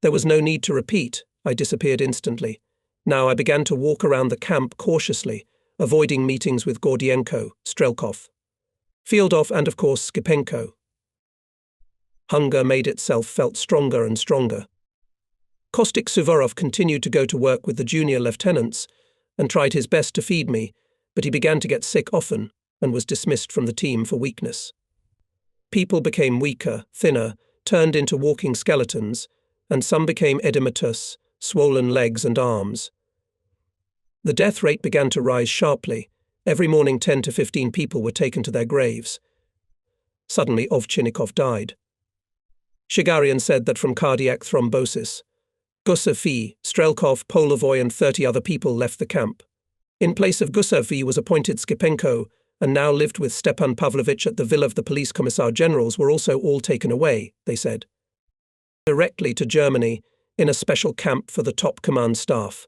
There was no need to repeat. I disappeared instantly. Now I began to walk around the camp cautiously, avoiding meetings with Gordienko, Strelkov, Fieldov, and of course Skipenko. Hunger made itself felt stronger and stronger. Costic Suvorov continued to go to work with the junior lieutenants and tried his best to feed me, but he began to get sick often and was dismissed from the team for weakness. People became weaker, thinner, turned into walking skeletons, and some became edematous, swollen legs and arms. The death rate began to rise sharply. Every morning 10 to 15 people were taken to their graves. Suddenly Ovchinnikov died. Shigarian said that from cardiac thrombosis. Gusev, Strelkov, Polovoy and 30 other people left the camp. In place of Gusev was appointed Skipenko, and now lived with Stepan Pavlovich at the villa of the police commissar generals were also all taken away, they said. Directly to Germany, in a special camp for the top command staff.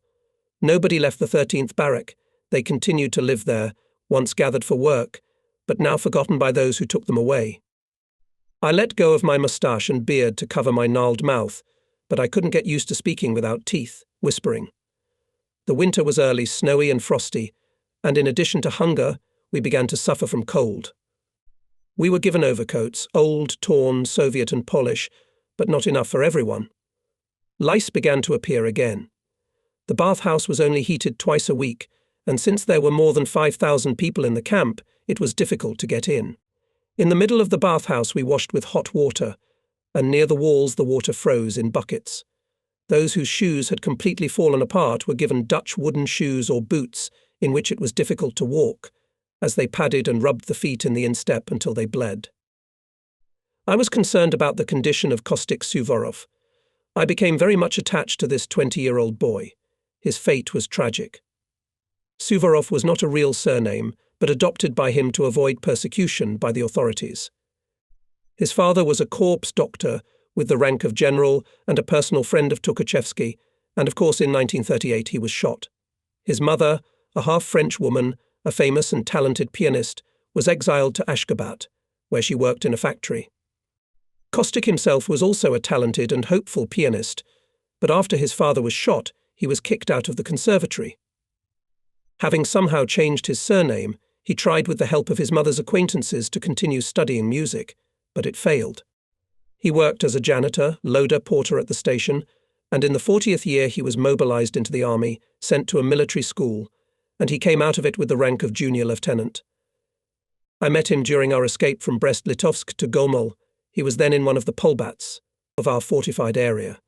Nobody left the 13th barrack. They continued to live there, once gathered for work, but now forgotten by those who took them away. I let go of my moustache and beard to cover my gnarled mouth, but I couldn't get used to speaking without teeth, whispering. The winter was early, snowy and frosty, and in addition to hunger, we began to suffer from cold. We were given overcoats, old, torn, Soviet and Polish, but not enough for everyone. Lice began to appear again. The bathhouse was only heated twice a week, and since there were more than 5,000 people in the camp, it was difficult to get in. In the middle of the bathhouse we washed with hot water, and near the walls the water froze in buckets. Those whose shoes had completely fallen apart were given Dutch wooden shoes or boots in which it was difficult to walk, as they padded and rubbed the feet in the instep until they bled. I was concerned about the condition of Costic Suvorov. I became very much attached to this 20-year-old boy. His fate was tragic. Suvorov was not a real surname, but adopted by him to avoid persecution by the authorities. His father was a corps doctor with the rank of general and a personal friend of Tukhachevsky, and of course in 1938 he was shot. His mother, a half-French woman, a famous and talented pianist, was exiled to Ashgabat, where she worked in a factory. Costic himself was also a talented and hopeful pianist, but after his father was shot, he was kicked out of the conservatory. Having somehow changed his surname, he tried with the help of his mother's acquaintances to continue studying music, but it failed. He worked as a janitor, loader, porter at the station, and in the 40th year he was mobilized into the army, sent to a military school, and he came out of it with the rank of junior lieutenant. I met him during our escape from Brest-Litovsk to Gomel. He was then in one of the polbats of our fortified area.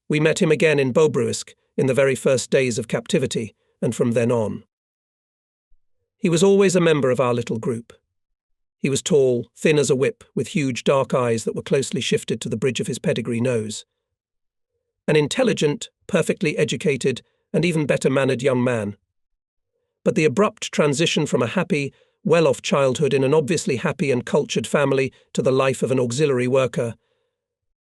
We met him again in Bobruisk in the very first days of captivity, and from then on. He was always a member of our little group. He was tall, thin as a whip, with huge dark eyes that were closely shifted to the bridge of his pedigree nose. An intelligent, perfectly educated, and even better-mannered young man. But the abrupt transition from a happy, well-off childhood in an obviously happy and cultured family to the life of an auxiliary worker,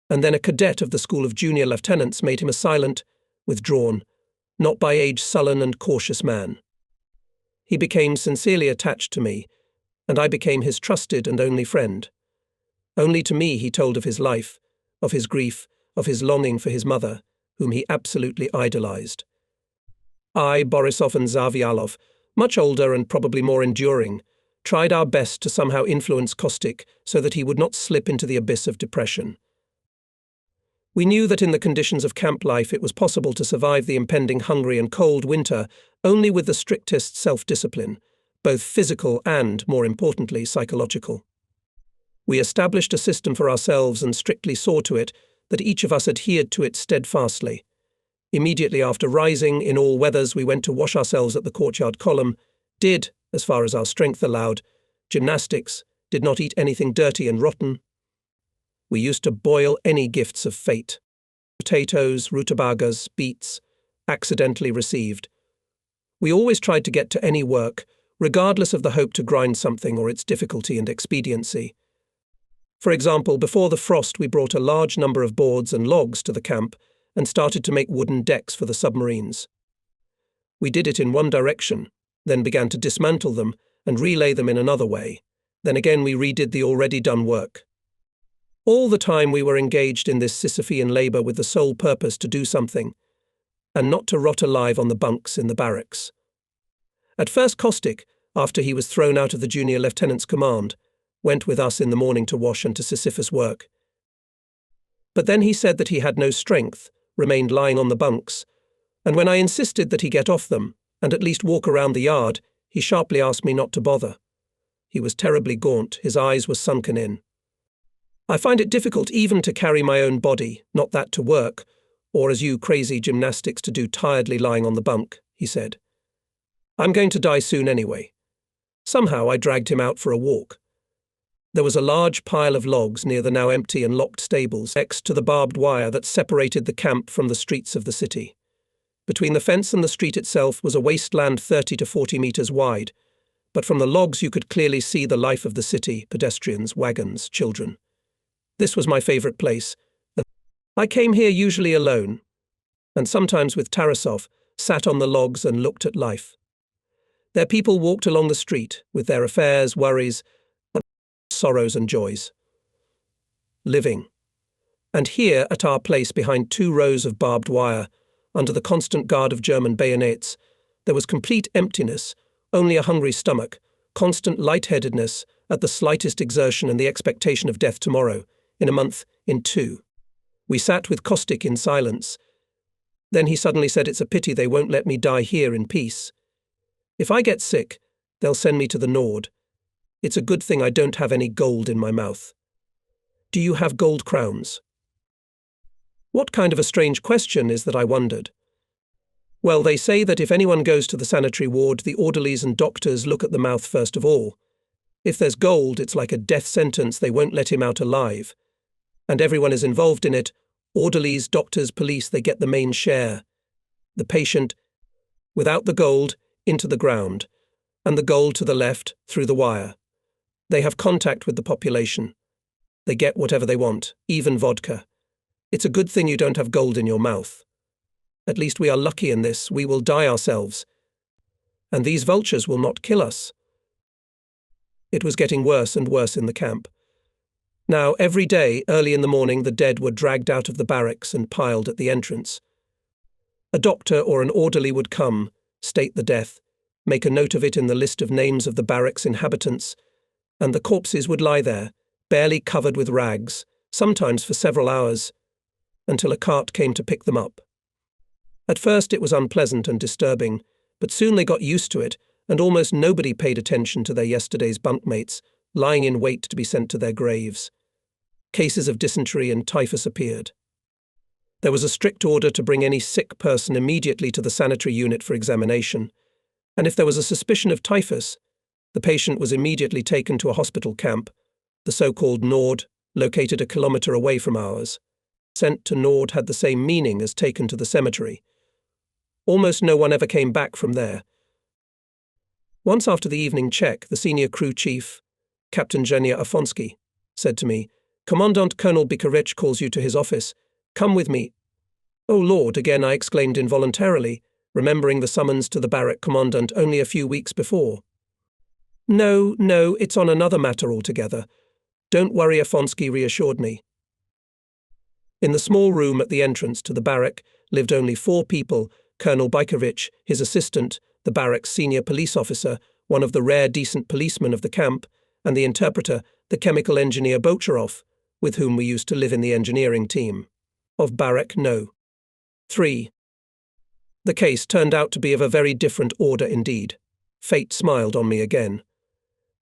and then a cadet of the School of Junior Lieutenants made him a silent, withdrawn, not by age sullen and cautious man. He became sincerely attached to me, and I became his trusted and only friend. Only to me he told of his life, of his grief, of his longing for his mother, whom he absolutely idolized. I, Borisov and Zavialov, much older and probably more enduring, tried our best to somehow influence Costic so that he would not slip into the abyss of depression. We knew that in the conditions of camp life it was possible to survive the impending hungry and cold winter only with the strictest self-discipline, both physical and, more importantly, psychological. We established a system for ourselves and strictly saw to it that each of us adhered to it steadfastly. Immediately after rising, in all weathers, we went to wash ourselves at the courtyard column, did, as far as our strength allowed, gymnastics, did not eat anything dirty and rotten. We used to boil any gifts of fate. Potatoes, rutabagas, beets, accidentally received. We always tried to get to any work, regardless of the hope to grind something or its difficulty and expediency. For example, before the frost we brought a large number of boards and logs to the camp and started to make wooden decks for the submarines. We did it in one direction, then began to dismantle them and relay them in another way. Then again we redid the already done work. All the time we were engaged in this Sisyphean labour with the sole purpose to do something, and not to rot alive on the bunks in the barracks. At first Costic, after he was thrown out of the junior lieutenant's command, went with us in the morning to wash and to Sisyphus work. But then he said that he had no strength, remained lying on the bunks, and when I insisted that he get off them, and at least walk around the yard, he sharply asked me not to bother. He was terribly gaunt, his eyes were sunken in. I find it difficult even to carry my own body, not that to work, or as you crazy gymnastics to do tiredly lying on the bunk, he said. I'm going to die soon anyway. Somehow I dragged him out for a walk. There was a large pile of logs near the now empty and locked stables next to the barbed wire that separated the camp from the streets of the city. Between the fence and the street itself was a wasteland 30 to 40 meters wide, but from the logs you could clearly see the life of the city, pedestrians, wagons, children. This was my favourite place. I came here usually alone, and sometimes with Tarasov, sat on the logs and looked at life. Their people walked along the street, with their affairs, worries, sorrows and joys. Living. And here, at our place behind 2 rows of barbed wire, under the constant guard of German bayonets, there was complete emptiness, only a hungry stomach, constant lightheadedness at the slightest exertion and the expectation of death tomorrow, in a month, in 2. We sat with Costic in silence. Then he suddenly said it's a pity they won't let me die here in peace. If I get sick, they'll send me to the Nord. It's a good thing I don't have any gold in my mouth. Do you have gold crowns? What kind of a strange question is that, I wondered. Well, they say that if anyone goes to the sanitary ward, the orderlies and doctors look at the mouth first of all. If there's gold, it's like a death sentence, they won't let him out alive. And everyone is involved in it. Orderlies, doctors, police, they get the main share. The patient, without the gold, into the ground, and the gold to the left, through the wire. They have contact with the population. They get whatever they want, even vodka. It's a good thing you don't have gold in your mouth. At least we are lucky in this, we will die ourselves. And these vultures will not kill us. It was getting worse and worse in the camp. Now, every day, early in the morning, the dead were dragged out of the barracks and piled at the entrance. A doctor or an orderly would come, state the death, make a note of it in the list of names of the barracks inhabitants, and the corpses would lie there, barely covered with rags, sometimes for several hours, until a cart came to pick them up. At first it was unpleasant and disturbing, but soon they got used to it, and almost nobody paid attention to their yesterday's bunkmates, lying in wait to be sent to their graves. Cases of dysentery and typhus appeared. There was a strict order to bring any sick person immediately to the sanitary unit for examination, and if there was a suspicion of typhus, the patient was immediately taken to a hospital camp, the so-called Nord, located a kilometre away from ours. Sent to Nord had the same meaning as taken to the cemetery. Almost no one ever came back from there. Once after the evening check, the senior crew chief, Captain Zhenya Afonsky, said to me, "Commandant Colonel Bikarich calls you to his office. Come with me." "Oh Lord," again I exclaimed involuntarily, remembering the summons to the barrack commandant only a few weeks before. No, it's on another matter altogether. Don't worry," Afonsky reassured me. In the small room at the entrance to the barrack lived only 4 people: Colonel Bikarich, his assistant, the barrack's senior police officer, one of the rare decent policemen of the camp, and the interpreter, the chemical engineer Bocharov, with whom we used to live in the engineering team. Of barrack No. 3. The case turned out to be of a very different order indeed. Fate smiled on me again.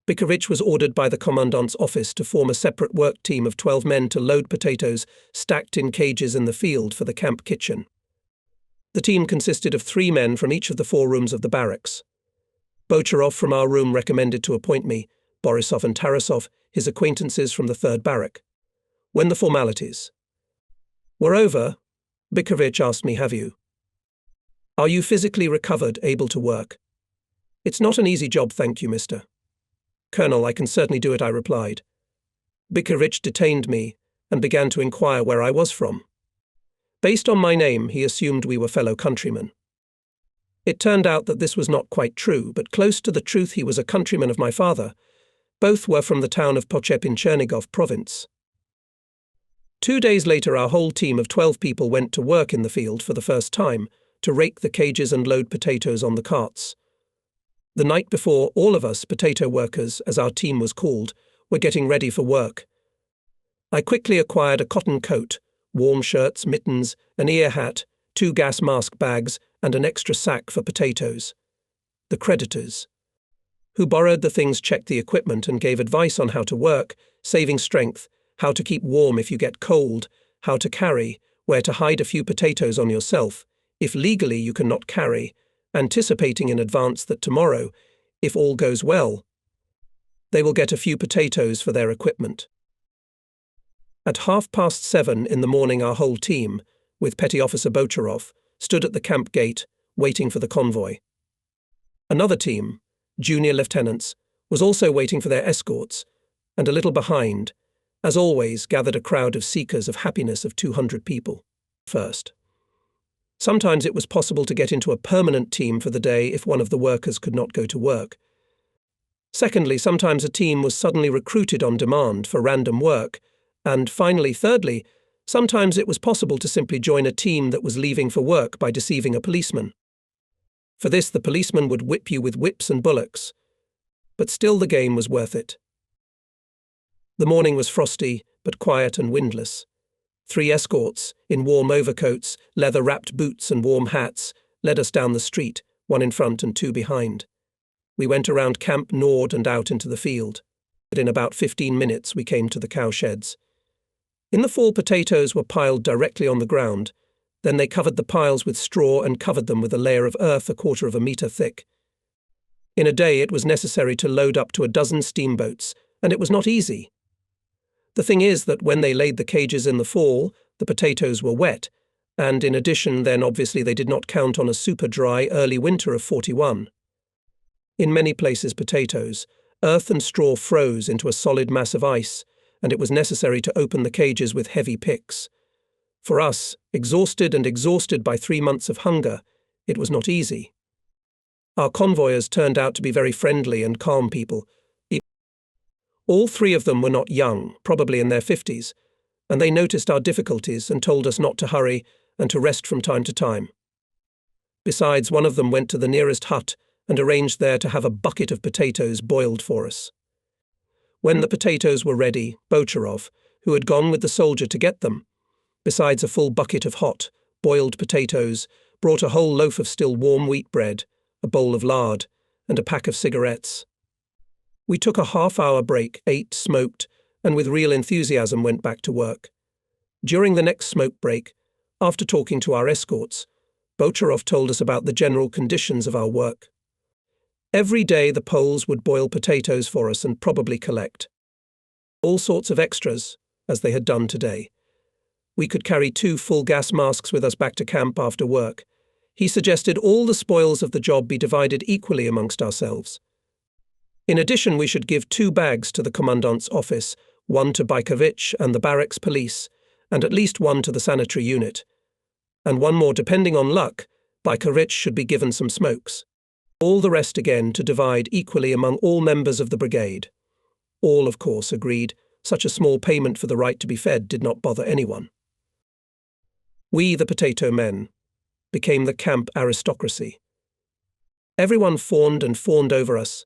Bikarich was ordered by the commandant's office to form a separate work team of 12 men to load potatoes stacked in cages in the field for the camp kitchen. The team consisted of 3 men from each of the 4 rooms of the barracks. Bocharov from our room recommended to appoint me, Borisov and Tarasov, his acquaintances from the 3rd barrack. When the formalities were over, Bikarich asked me, "Are you physically recovered, able to work?" "It's not an easy job, thank you, mister." "Colonel, I can certainly do it," I replied. Bikarich detained me and began to inquire where I was from. Based on my name, he assumed we were fellow countrymen. It turned out that this was not quite true, but close to the truth, he was a countryman of my father. Both were from the town of Pochep in Chernigov province. 2 days later, our whole team of 12 people went to work in the field for the first time, to rake the cages and load potatoes on the carts. The night before, all of us, potato workers, as our team was called, were getting ready for work. I quickly acquired a cotton coat, warm shirts, mittens, an ear hat, 2 gas mask bags, and an extra sack for potatoes. The creditors, who borrowed the things, checked the equipment and gave advice on how to work, saving strength, how to keep warm if you get cold, how to carry, where to hide a few potatoes on yourself, if legally you cannot carry, anticipating in advance that tomorrow, if all goes well, they will get a few potatoes for their equipment. At 7:30 in the morning, our whole team, with Petty Officer Bocharov, stood at the camp gate, waiting for the convoy. Another team, junior lieutenants, was also waiting for their escorts, and a little behind, as always, gathered a crowd of seekers of happiness of 200 people. First, sometimes it was possible to get into a permanent team for the day if one of the workers could not go to work. Secondly, sometimes a team was suddenly recruited on demand for random work. And finally, thirdly, sometimes it was possible to simply join a team that was leaving for work by deceiving a policeman. For this, the policeman would whip you with whips and bullocks. But still, the game was worth it. The morning was frosty, but quiet and windless. 3 escorts, in warm overcoats, leather-wrapped boots and warm hats, led us down the street, 1 in front and 2 behind. We went around Camp Nord and out into the field. But in about 15 minutes, we came to the cowsheds. In the fall, potatoes were piled directly on the ground. Then they covered the piles with straw and covered them with a layer of earth 1/4 meter thick. In a day, it was necessary to load up to 12 steamboats, and it was not easy. The thing is that when they laid the cages in the fall, the potatoes were wet, and in addition, then obviously they did not count on a super dry early winter of 41. In many places, potatoes, earth and straw froze into a solid mass of ice, and it was necessary to open the cages with heavy picks. For us, exhausted by 3 months of hunger, it was not easy. Our convoyers turned out to be very friendly and calm people. All 3 of them were not young, probably in their 50s, and they noticed our difficulties and told us not to hurry and to rest from time to time. Besides, one of them went to the nearest hut and arranged there to have a bucket of potatoes boiled for us. When the potatoes were ready, Bocharov, who had gone with the soldier to get them, besides a full bucket of hot, boiled potatoes, brought a whole loaf of still warm wheat bread, a bowl of lard, and a pack of cigarettes. We took a half-hour break, ate, smoked, and with real enthusiasm went back to work. During the next smoke break, after talking to our escorts, Bocharov told us about the general conditions of our work. Every day the Poles would boil potatoes for us and probably collect all sorts of extras, as they had done today. We could carry 2 full gas masks with us back to camp after work. He suggested all the spoils of the job be divided equally amongst ourselves. In addition, we should give 2 bags to the commandant's office, 1 to Bajkovic and the barracks police, and at least 1 to the sanitary unit. And 1 more, depending on luck, Bajkovic should be given some smokes. All the rest again to divide equally among all members of the brigade. All, of course, agreed. Such a small payment for the right to be fed did not bother anyone. We, the potato men, became the camp aristocracy. Everyone fawned and fawned over us,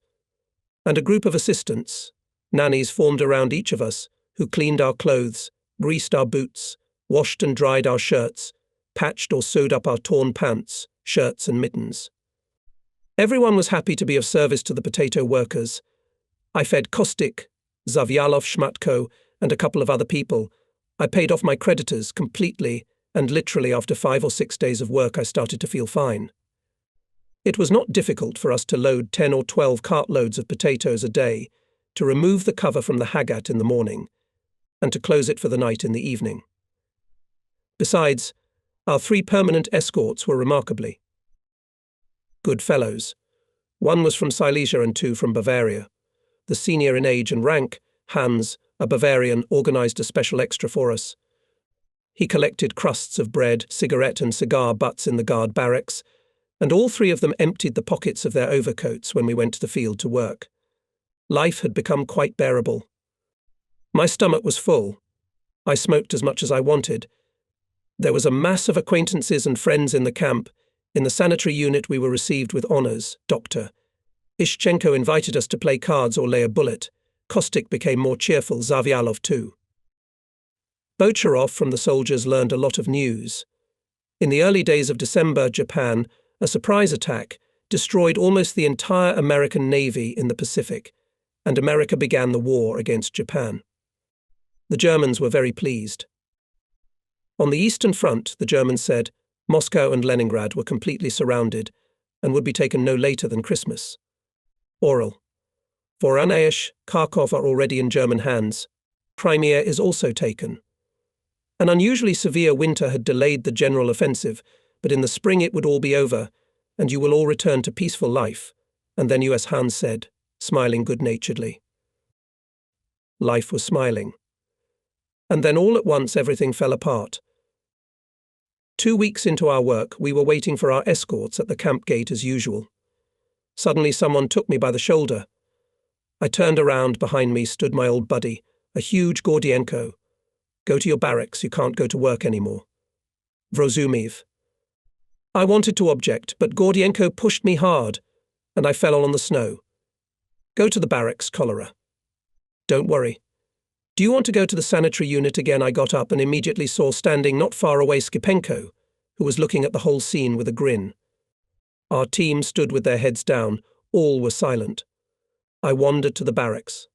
and a group of assistants, nannies, formed around each of us, who cleaned our clothes, greased our boots, washed and dried our shirts, patched or sewed up our torn pants, shirts and mittens. Everyone was happy to be of service to the potato workers. I fed Costic, Zavyalov, Shmatko, and a couple of other people. I paid off my creditors completely, and literally after 5 or 6 days of work I started to feel fine. It was not difficult for us to load 10 or 12 cartloads of potatoes a day, to remove the cover from the hagat in the morning, and to close it for the night in the evening. Besides, our 3 permanent escorts were remarkably good fellows. 1 was from Silesia and 2 from Bavaria. The senior in age and rank, Hans, a Bavarian, organized a special extra for us. He collected crusts of bread, cigarette and cigar butts in the guard barracks, and all 3 of them emptied the pockets of their overcoats when we went to the field to work. Life had become quite bearable. My stomach was full, I smoked as much as I wanted. There was a mass of acquaintances and friends in the camp. In the sanitary unit we were received with honours. Dr. Ishchenko invited us to play cards or lay a bullet. Costic became more cheerful, Zavialov too. Bocharov from the soldiers learned a lot of news. In the early days of December, Japan, a surprise attack, destroyed almost the entire American Navy in the Pacific, and America began the war against Japan. The Germans were very pleased. On the Eastern Front, the Germans said, Moscow and Leningrad were completely surrounded and would be taken no later than Christmas. Oral. Voronezh, Kharkov are already in German hands. Crimea is also taken. An unusually severe winter had delayed the general offensive, but in the spring it would all be over, and you will all return to peaceful life. And then US Hans said, smiling good-naturedly. Life was smiling. And then all at once everything fell apart. 2 weeks into our work, we were waiting for our escorts at the camp gate as usual. Suddenly someone took me by the shoulder. I turned around. Behind me stood my old buddy, a huge Gordienko. Go to your barracks, you can't go to work anymore. Vrozumiv. I wanted to object, but Gordienko pushed me hard, and I fell on the snow. Go to the barracks, cholera. Don't worry. Do you want to go to the sanitary unit again? I got up and immediately saw standing not far away Skipenko, who was looking at the whole scene with a grin. Our team stood with their heads down. All were silent. I wandered to the barracks.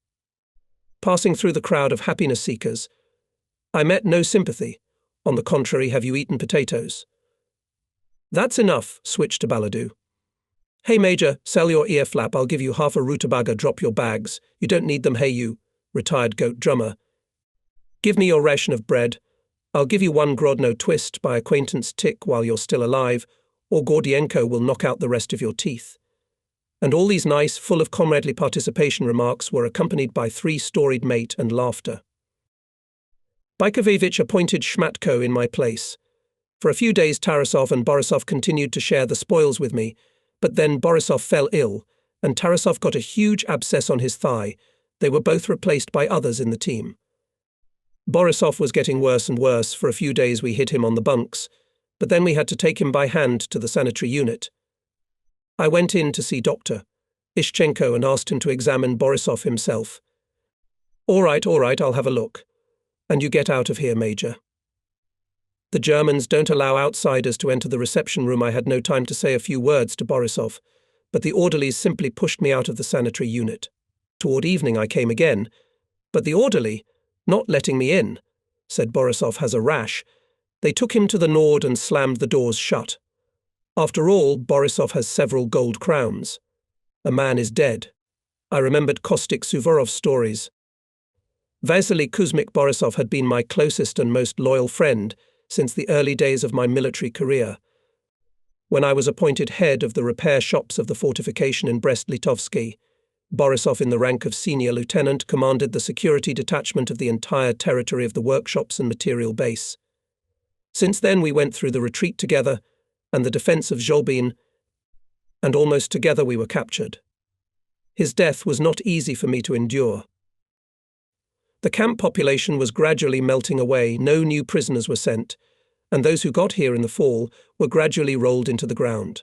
Passing through the crowd of happiness seekers, I met no sympathy. On the contrary, have you eaten potatoes? That's enough, switched to Baladu. Hey Major, sell your ear flap, I'll give you half a rutabaga, drop your bags. You don't need them, hey you, retired goat drummer. Give me your ration of bread. I'll give you 1 Grodno twist by acquaintance tick while you're still alive, or Gordienko will knock out the rest of your teeth. And all these nice, full of comradely participation remarks were accompanied by 3-storied mate and laughter. Baikovevich appointed Shmatko in my place. For a few days Tarasov and Borisov continued to share the spoils with me, but then Borisov fell ill, and Tarasov got a huge abscess on his thigh. They were both replaced by others in the team. Borisov was getting worse and worse. For a few days we hid him on the bunks, but then we had to take him by hand to the sanitary unit. I went in to see Dr. Ishchenko and asked him to examine Borisov himself. All right, I'll have a look. And you get out of here, Major. The Germans don't allow outsiders to enter the reception room. I had no time to say a few words to Borisov, but the orderlies simply pushed me out of the sanitary unit. Toward evening I came again, but the orderly, not letting me in, said Borisov has a rash. They took him to the Nord and slammed the doors shut. After all, Borisov has several gold crowns. A man is dead. I remembered Costic Suvorov's stories. Vasily Kuzmik Borisov had been my closest and most loyal friend since the early days of my military career. When I was appointed head of the repair shops of the fortification in Brest-Litovsky, Borisov, in the rank of senior lieutenant, commanded the security detachment of the entire territory of the workshops and material base. Since then we went through the retreat together and the defense of Zholbin, and almost together we were captured. His death was not easy for me to endure. The camp population was gradually melting away, no new prisoners were sent, and those who got here in the fall were gradually rolled into the ground.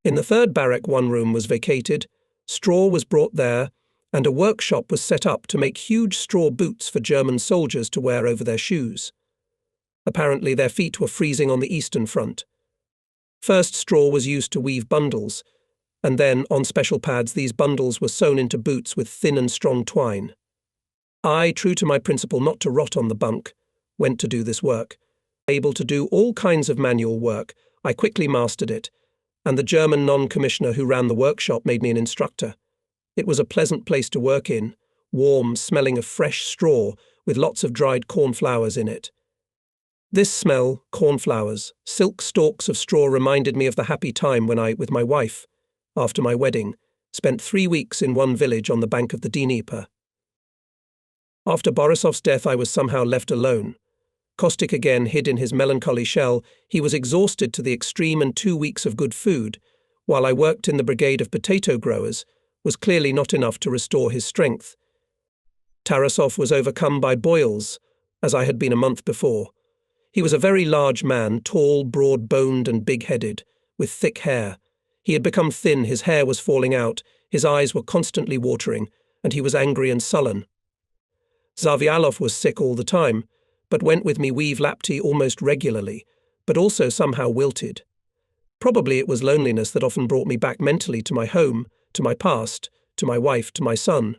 In the 3rd barrack 1 room was vacated, straw was brought there, and a workshop was set up to make huge straw boots for German soldiers to wear over their shoes. Apparently their feet were freezing on the Eastern Front. First straw was used to weave bundles, and then, on special pads, these bundles were sewn into boots with thin and strong twine. I, true to my principle not to rot on the bunk, went to do this work. Able to do all kinds of manual work, I quickly mastered it, and the German non-commissioner who ran the workshop made me an instructor. It was a pleasant place to work in, warm, smelling of fresh straw, with lots of dried cornflowers in it. This smell, cornflowers, silk stalks of straw, reminded me of the happy time when I, with my wife, after my wedding, spent 3 weeks in one village on the bank of the Dnieper. After Borisov's death I was somehow left alone. Costic again hid in his melancholy shell. He was exhausted to the extreme, and 2 weeks of good food, while I worked in the brigade of potato growers, was clearly not enough to restore his strength. Tarasov was overcome by boils, as I had been a month before. He was a very large man, tall, broad-boned and big-headed, with thick hair. He had become thin, his hair was falling out, his eyes were constantly watering, and he was angry and sullen. Zavialov was sick all the time, but went with me weave lapti almost regularly, but also somehow wilted. Probably it was loneliness that often brought me back mentally to my home, to my past, to my wife, to my son.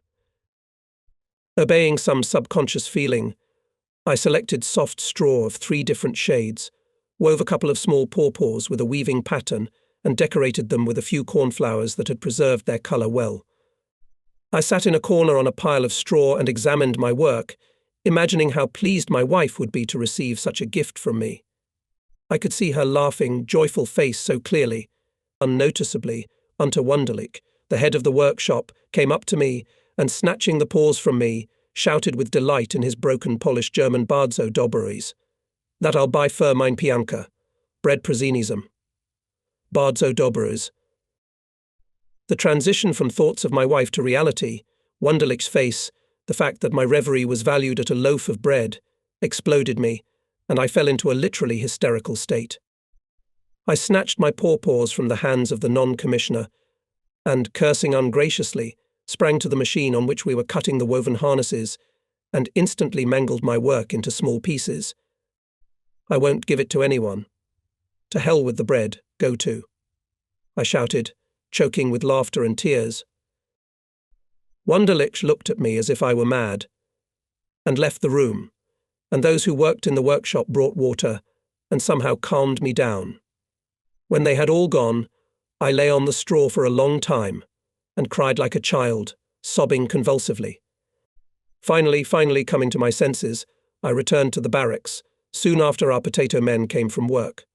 Obeying some subconscious feeling, I selected soft straw of 3 different shades, wove a couple of small pawpaws with a weaving pattern, and decorated them with a few cornflowers that had preserved their colour well. I sat in a corner on a pile of straw and examined my work, imagining how pleased my wife would be to receive such a gift from me. I could see her laughing, joyful face so clearly. Unnoticeably, Unter Wunderlich, the head of the workshop, came up to me and, snatching the paws from me, shouted with delight in his broken Polish German bardzo dobries. That I'll buy fur mein pianka. Bread prazinizm. Bardzo dobries. The transition from thoughts of my wife to reality, Wunderlich's face, the fact that my reverie was valued at a loaf of bread, exploded me, and I fell into a literally hysterical state. I snatched my pawpaws from the hands of the non-commissioner and, cursing ungraciously, sprang to the machine on which we were cutting the woven harnesses and instantly mangled my work into small pieces. I won't give it to anyone. To hell with the bread, go to. I shouted, choking with laughter and tears. Wunderlich looked at me as if I were mad, and left the room, and those who worked in the workshop brought water and somehow calmed me down. When they had all gone, I lay on the straw for a long time and cried like a child, sobbing convulsively. Finally coming to my senses, I returned to the barracks, soon after our potato men came from work.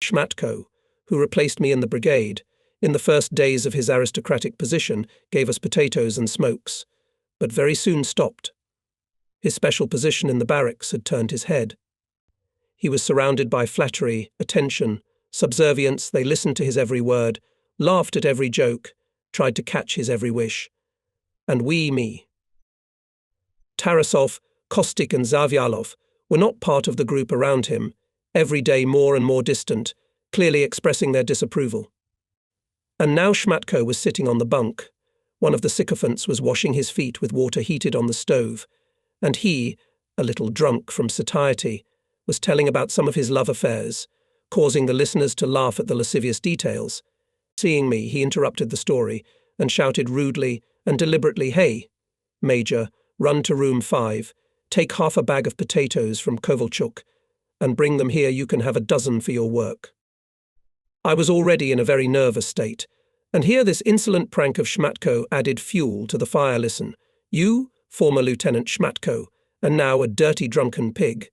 Schmatko, who replaced me in the brigade, in the first days of his aristocratic position, gave us potatoes and smokes, but very soon stopped. His special position in the barracks had turned his head. He was surrounded by flattery, attention, subservience. They listened to his every word, laughed at every joke, tried to catch his every wish. And me. Tarasov, Costic and Zavialov were not part of the group around him, every day more and more distant, clearly expressing their disapproval. And now Schmatko was sitting on the bunk. One of the sycophants was washing his feet with water heated on the stove, and he, a little drunk from satiety, was telling about some of his love affairs, causing the listeners to laugh at the lascivious details. Seeing me, he interrupted the story and shouted rudely and deliberately, "Hey, Major, run to room 5, take half a bag of potatoes from Kovalchuk, and bring them here. You can have a dozen for your work." I was already in a very nervous state, and here this insolent prank of Schmatko added fuel to the fire. "Listen, you, former Lieutenant Schmatko, and now a dirty drunken pig.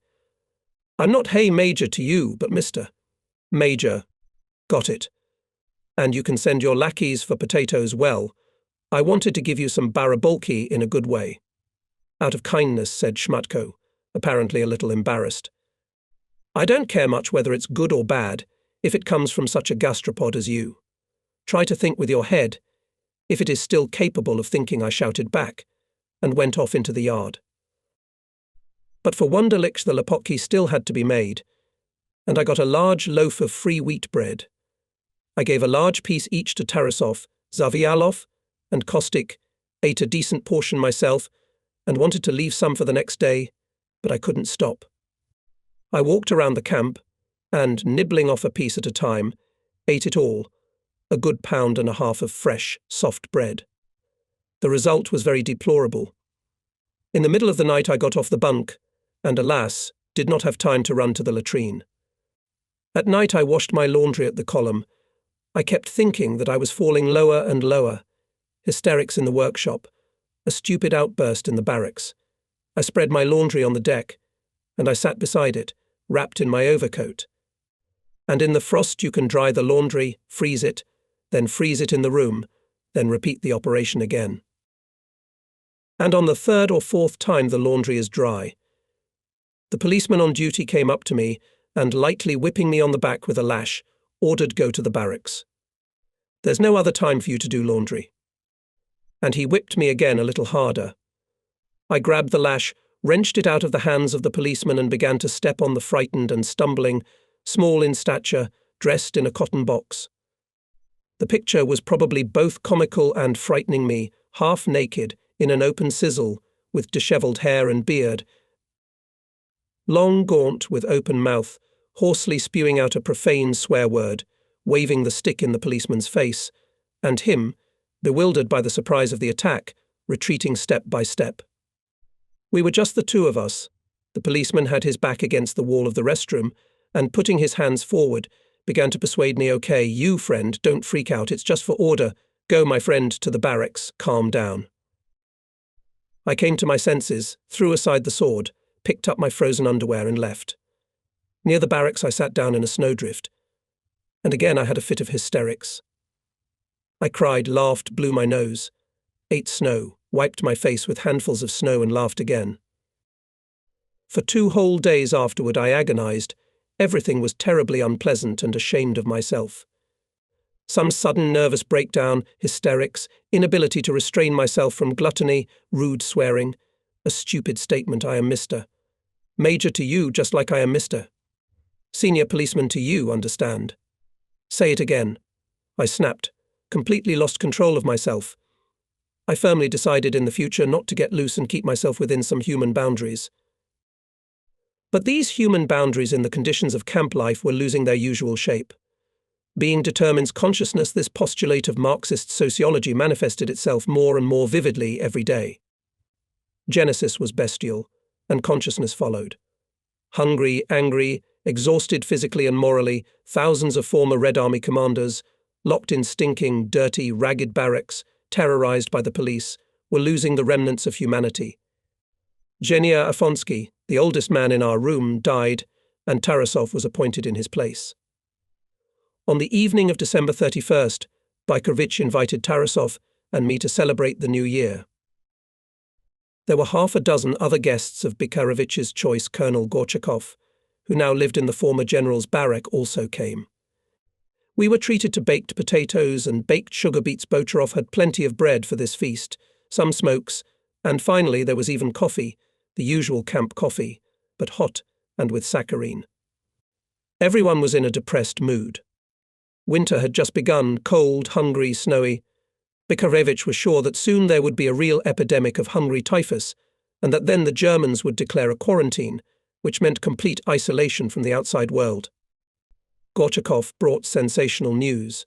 I'm not hey Major to you, but Mr. Major. Got it. And you can send your lackeys for potatoes well. I wanted to give you some barabolki in a good way." "Out of kindness," said Schmatko, apparently a little embarrassed. "I don't care much whether it's good or bad, if it comes from such a gastropod as you. Try to think with your head, if it is still capable of thinking," I shouted back, and went off into the yard. But for Wunderlich the lapotki still had to be made, and I got a large loaf of free wheat bread. I gave a large piece each to Tarasov, Zavialov, and Costic, ate a decent portion myself, and wanted to leave some for the next day, but I couldn't stop. I walked around the camp, and, nibbling off a piece at a time, ate it all, a good pound and a half of fresh, soft bread. The result was very deplorable. In the middle of the night I got off the bunk, and alas, did not have time to run to the latrine. At night I washed my laundry at the column. I kept thinking that I was falling lower and lower. Hysterics in the workshop, a stupid outburst in the barracks. I spread my laundry on the deck, and I sat beside it, wrapped in my overcoat. And in the frost you can dry the laundry, freeze it, then freeze it in the room, then repeat the operation again. And on the 3rd or 4th time the laundry is dry. The policeman on duty came up to me and, lightly whipping me on the back with a lash, ordered go to the barracks. "There's no other time for you to do laundry." And he whipped me again a little harder. I grabbed the lash, wrenched it out of the hands of the policeman and began to step on the frightened and stumbling, small in stature, dressed in a cotton box. The picture was probably both comical and frightening me, half naked, in an open sizzle, with dishevelled hair and beard, long gaunt with open mouth, hoarsely spewing out a profane swear word, waving the stick in the policeman's face, and him, bewildered by the surprise of the attack, retreating step by step. We were just the two of us. The policeman had his back against the wall of the restroom, and putting his hands forward, began to persuade me, "Okay, you, friend, don't freak out, it's just for order. Go, my friend, to the barracks, calm down." I came to my senses, threw aside the sword, picked up my frozen underwear and left. Near the barracks I sat down in a snowdrift, and again I had a fit of hysterics. I cried, laughed, blew my nose, ate snow, wiped my face with handfuls of snow and laughed again. For 2 whole days afterward I agonized. Everything was terribly unpleasant and ashamed of myself. Some sudden nervous breakdown, hysterics, inability to restrain myself from gluttony, rude swearing. A stupid statement, I am Mr. Major to you, just like I am Mr. Senior policeman to you, understand. Say it again. I snapped, completely lost control of myself. I firmly decided in the future not to get loose and keep myself within some human boundaries. But these human boundaries in the conditions of camp life were losing their usual shape. Being determines consciousness, this postulate of Marxist sociology manifested itself more and more vividly every day. Genesis was bestial, and consciousness followed. Hungry, angry, exhausted physically and morally, thousands of former Red Army commanders, locked in stinking, dirty, ragged barracks, terrorized by the police, were losing the remnants of humanity. Genia Afonsky, the oldest man in our room, died, and Tarasov was appointed in his place. On the evening of December 31st, Bykovich invited Tarasov and me to celebrate the new year. There were 6 other guests of Bykovich's choice. Colonel Gorchakov, who now lived in the former general's barrack, also came. We were treated to baked potatoes and baked sugar beets. Bocharov had plenty of bread for this feast, some smokes, and finally there was even coffee, the usual camp coffee, but hot and with saccharine. Everyone was in a depressed mood. Winter had just begun, cold, hungry, snowy. Bykovich was sure that soon there would be a real epidemic of hungry typhus, and that then the Germans would declare a quarantine, which meant complete isolation from the outside world. Gorchakov brought sensational news.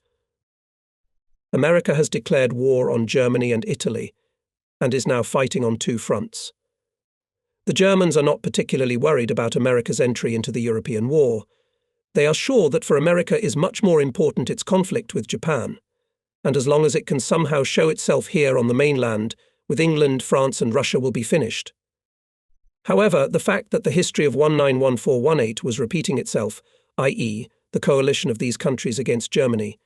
America has declared war on Germany and Italy, and is now fighting on 2 fronts. The Germans are not particularly worried about America's entry into the European war. They are sure that for America is much more important its conflict with Japan, and as long as it can somehow show itself here on the mainland, with England, France and Russia will be finished. However, the fact that the history of 1914-18 was repeating itself, i.e., the coalition of these countries against Germany,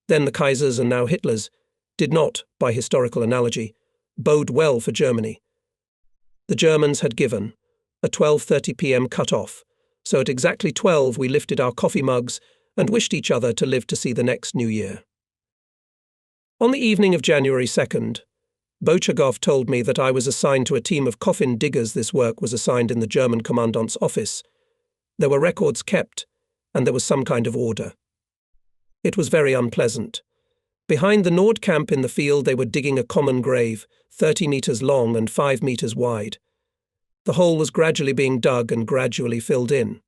then the Kaisers and now Hitler's, did not, by historical analogy, bode well for Germany. The Germans had given a 12:30 p.m. cut-off, so at exactly 12 we lifted our coffee mugs and wished each other to live to see the next New Year. On the evening of January 2nd, Bochagov told me that I was assigned to a team of coffin diggers. This work was assigned in the German commandant's office. There were records kept, and there was some kind of order. It was very unpleasant. Behind the Nord camp in the field they were digging a common grave, 30 meters long and 5 meters wide. The hole was gradually being dug and gradually filled in.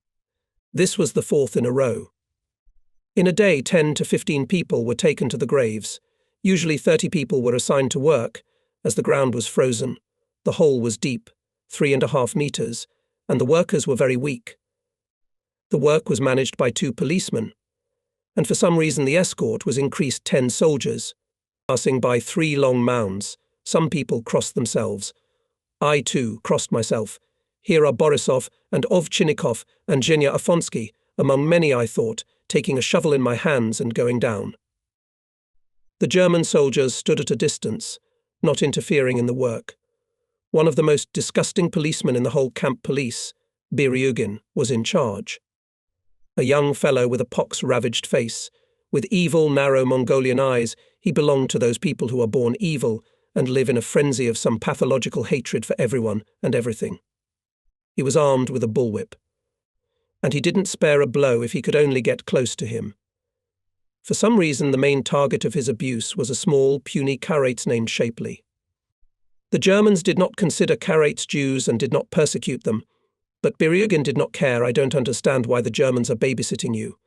This was the 4th in a row. In a day, 10 to 15 people were taken to the graves. Usually 30 people were assigned to work, as the ground was frozen. The hole was deep, 3.5 meters, and the workers were very weak. The work was managed by 2 policemen, and for some reason the escort was increased 10 soldiers. Passing by 3 long mounds, some people crossed themselves. I, too, crossed myself. Here are Borisov and Ovchinnikov and Zhenya Afonsky, among many, I thought, taking a shovel in my hands and going down. The German soldiers stood at a distance, not interfering in the work. One of the most disgusting policemen in the whole camp police, Biryugin, was in charge. A young fellow with a pox-ravaged face, with evil, narrow Mongolian eyes. He belonged to those people who are born evil and live in a frenzy of some pathological hatred for everyone and everything. He was armed with a bullwhip, and he didn't spare a blow if he could only get close to him. For some reason, the main target of his abuse was a small, puny Karaites named Shapely. The Germans did not consider Karaites Jews and did not persecute them, but Biryugin did not care. I don't understand why the Germans are babysitting you.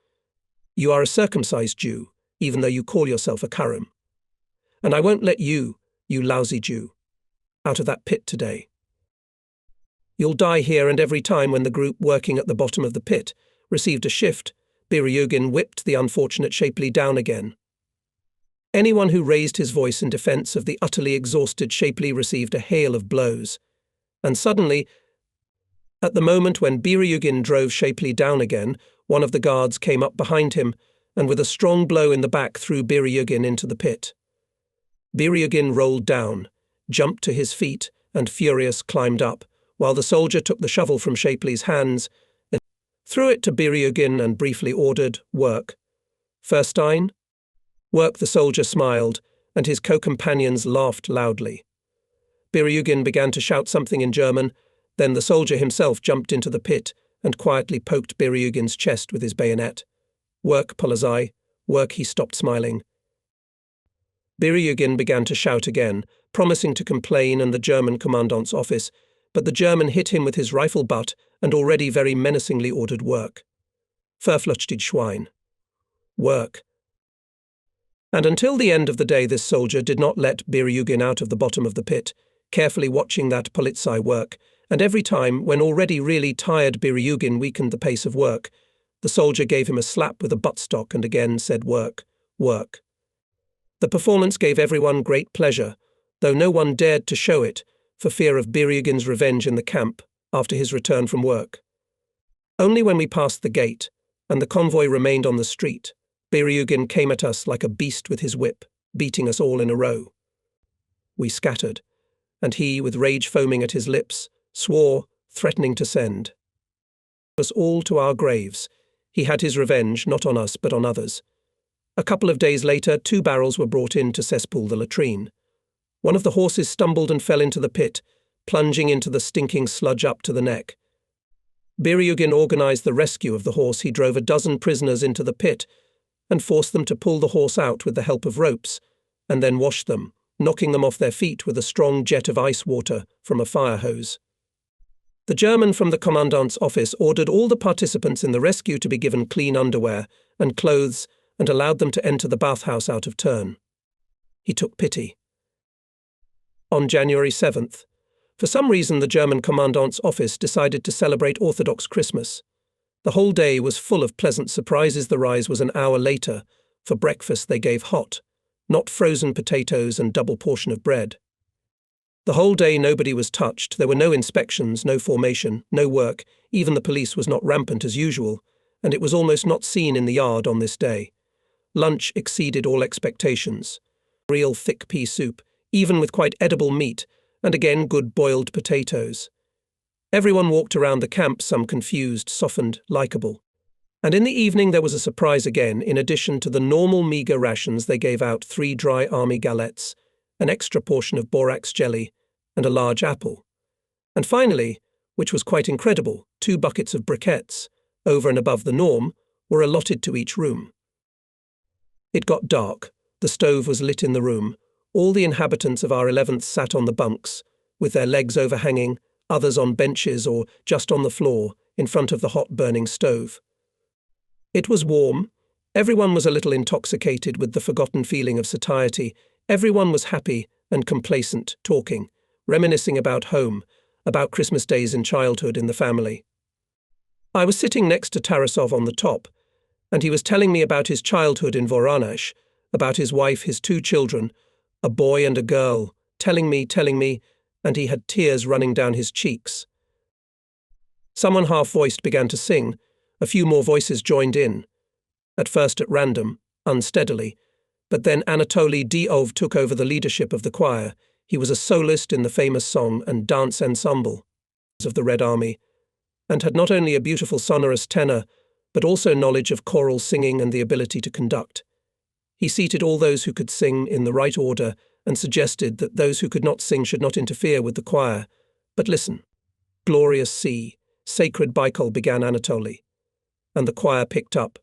You are a circumcised Jew, even though you call yourself a Karim. And I won't let you, you lousy Jew, out of that pit today. You'll die here. And every time when the group working at the bottom of the pit received a shift, Biryugin whipped the unfortunate Shapely down again. Anyone who raised his voice in defense of the utterly exhausted Shapely received a hail of blows. And suddenly, at the moment when Biryugin drove Shapely down again, one of the guards came up behind him and with a strong blow in the back threw Biryugin into the pit. Biryugin rolled down, jumped to his feet, and furious climbed up, while the soldier took the shovel from Shapely's hands and threw it to Biryugin and briefly ordered, "Work." "Fürstein?" "Work." The soldier smiled, and his co-companions laughed loudly. Biryugin began to shout something in German. Then the soldier himself jumped into the pit and quietly poked Biryugin's chest with his bayonet. "Work, Polizei, work." He stopped smiling. Biryugin began to shout again, promising to complain in the German commandant's office, but the German hit him with his rifle butt and already very menacingly ordered, "Work. Verfluchtet Schwein. Work." And until the end of the day this soldier did not let Biryugin out of the bottom of the pit, carefully watching that Polizei work, and every time, when already really tired Biryugin weakened the pace of work, the soldier gave him a slap with a buttstock and again said, "Work, work." The performance gave everyone great pleasure, though no one dared to show it, for fear of Biryugin's revenge in the camp after his return from work. Only when we passed the gate, and the convoy remained on the street, Biryugin came at us like a beast with his whip, beating us all in a row. We scattered, and he, with rage foaming at his lips, swore, threatening to send us all to our graves. He had his revenge, not on us, but on others. A couple of days later, 2 barrels were brought in to cesspool the latrine. One of the horses stumbled and fell into the pit, plunging into the stinking sludge up to the neck. Biryugin organized the rescue of the horse. He drove 12 prisoners into the pit and forced them to pull the horse out with the help of ropes, and then wash them, knocking them off their feet with a strong jet of ice water from a fire hose. The German from the commandant's office ordered all the participants in the rescue to be given clean underwear and clothes and allowed them to enter the bathhouse out of turn. He took pity. On January 7th, for some reason the German commandant's office decided to celebrate Orthodox Christmas. The whole day was full of pleasant surprises. The rise was an hour later. For breakfast they gave hot, not frozen potatoes and double portion of bread. The whole day nobody was touched. There were no inspections, no formation, no work. Even the police was not rampant as usual, and it was almost not seen in the yard on this day. Lunch exceeded all expectations. Real thick pea soup, even with quite edible meat, and again good boiled potatoes. Everyone walked around the camp, some confused, softened, likeable. And in the evening there was a surprise again. In addition to the normal meagre rations, they gave out 3 dry army galettes, an extra portion of borax jelly, and a large apple. And finally, which was quite incredible, 2 buckets of briquettes, over and above the norm, were allotted to each room. It got dark. The stove was lit in the room. All the inhabitants of our 11th sat on the bunks, with their legs overhanging, others on benches or just on the floor, in front of the hot burning stove. It was warm. Everyone was a little intoxicated with the forgotten feeling of satiety. Everyone was happy and complacent, talking, reminiscing about home, about Christmas days in childhood in the family. I was sitting next to Tarasov on the top, and he was telling me about his childhood in Voronezh, about his wife, his 2 children, a boy and a girl, telling me, and he had tears running down his cheeks. Someone half-voiced began to sing. A few more voices joined in, at first at random, unsteadily, but then Anatoly Diov took over the leadership of the choir. He was a soloist in the famous song and dance ensemble of the Red Army, and had not only a beautiful sonorous tenor, but also knowledge of choral singing and the ability to conduct. He seated all those who could sing in the right order and suggested that those who could not sing should not interfere with the choir. But listen. Glorious sea, sacred Baikal, began Anatoly. And the choir picked up.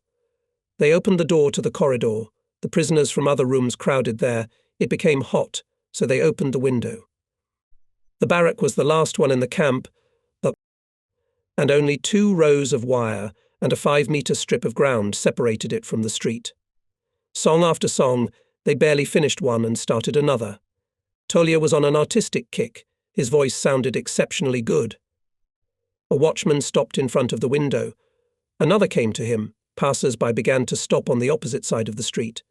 They opened the door to the corridor. The prisoners from other rooms crowded there. It became hot, so they opened the window. The barrack was the last one in the camp, and only 2 rows of wire and a 5-meter strip of ground separated it from the street. Song after song, they barely finished one and started another. Tolia was on an artistic kick. His voice sounded exceptionally good. A watchman stopped in front of the window. Another came to him. Passers-by began to stop on the opposite side of the street.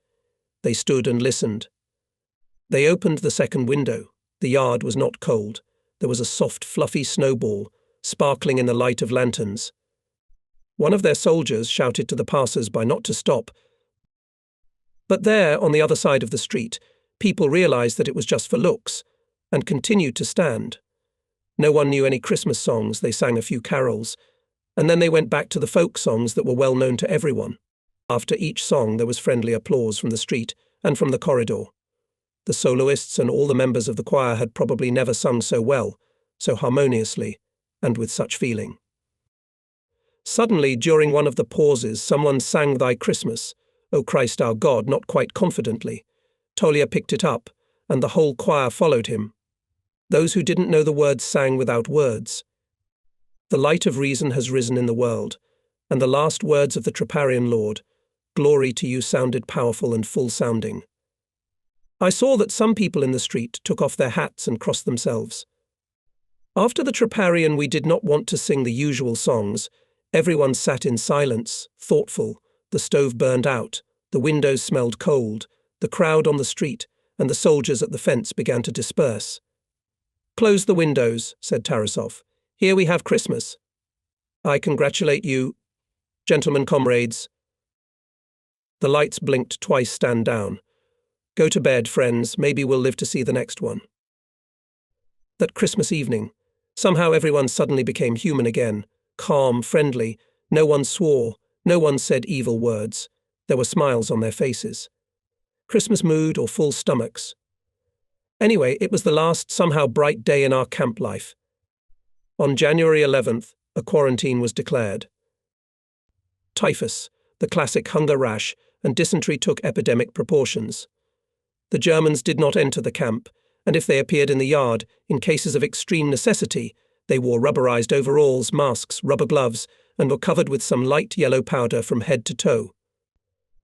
They stood and listened. They opened the second window. The yard was not cold. There was a soft, fluffy snowball, sparkling in the light of lanterns. One of their soldiers shouted to the passers-by not to stop. But there, on the other side of the street, people realized that it was just for looks, and continued to stand. No one knew any Christmas songs. They sang a few carols, and then they went back to the folk songs that were well known to everyone. After each song there was friendly applause from the street and from the corridor. The soloists and all the members of the choir had probably never sung so well, so harmoniously, and with such feeling. Suddenly, during one of the pauses, someone sang Thy Christmas, O Christ our God, not quite confidently. Tolia picked it up, and the whole choir followed him. Those who didn't know the words sang without words. The light of reason has risen in the world, and the last words of the Troparian Lord, glory to you, sounded powerful and full-sounding. I saw that some people in the street took off their hats and crossed themselves. After the Troparian, we did not want to sing the usual songs. Everyone sat in silence, thoughtful. The stove burned out, the windows smelled cold, the crowd on the street and the soldiers at the fence began to disperse. "Close the windows," said Tarasov. "Here we have Christmas. I congratulate you, gentlemen comrades." The lights blinked twice. "Stand down. Go to bed, friends. Maybe we'll live to see the next one." That Christmas evening, somehow everyone suddenly became human again, calm, friendly. No one swore. No one said evil words. There were smiles on their faces. Christmas mood or full stomachs. Anyway, it was the last somehow bright day in our camp life. On January 11th, a quarantine was declared. Typhus, the classic hunger rash, and dysentery took epidemic proportions. The Germans did not enter the camp, and if they appeared in the yard, in cases of extreme necessity, they wore rubberized overalls, masks, rubber gloves, and were covered with some light yellow powder from head to toe.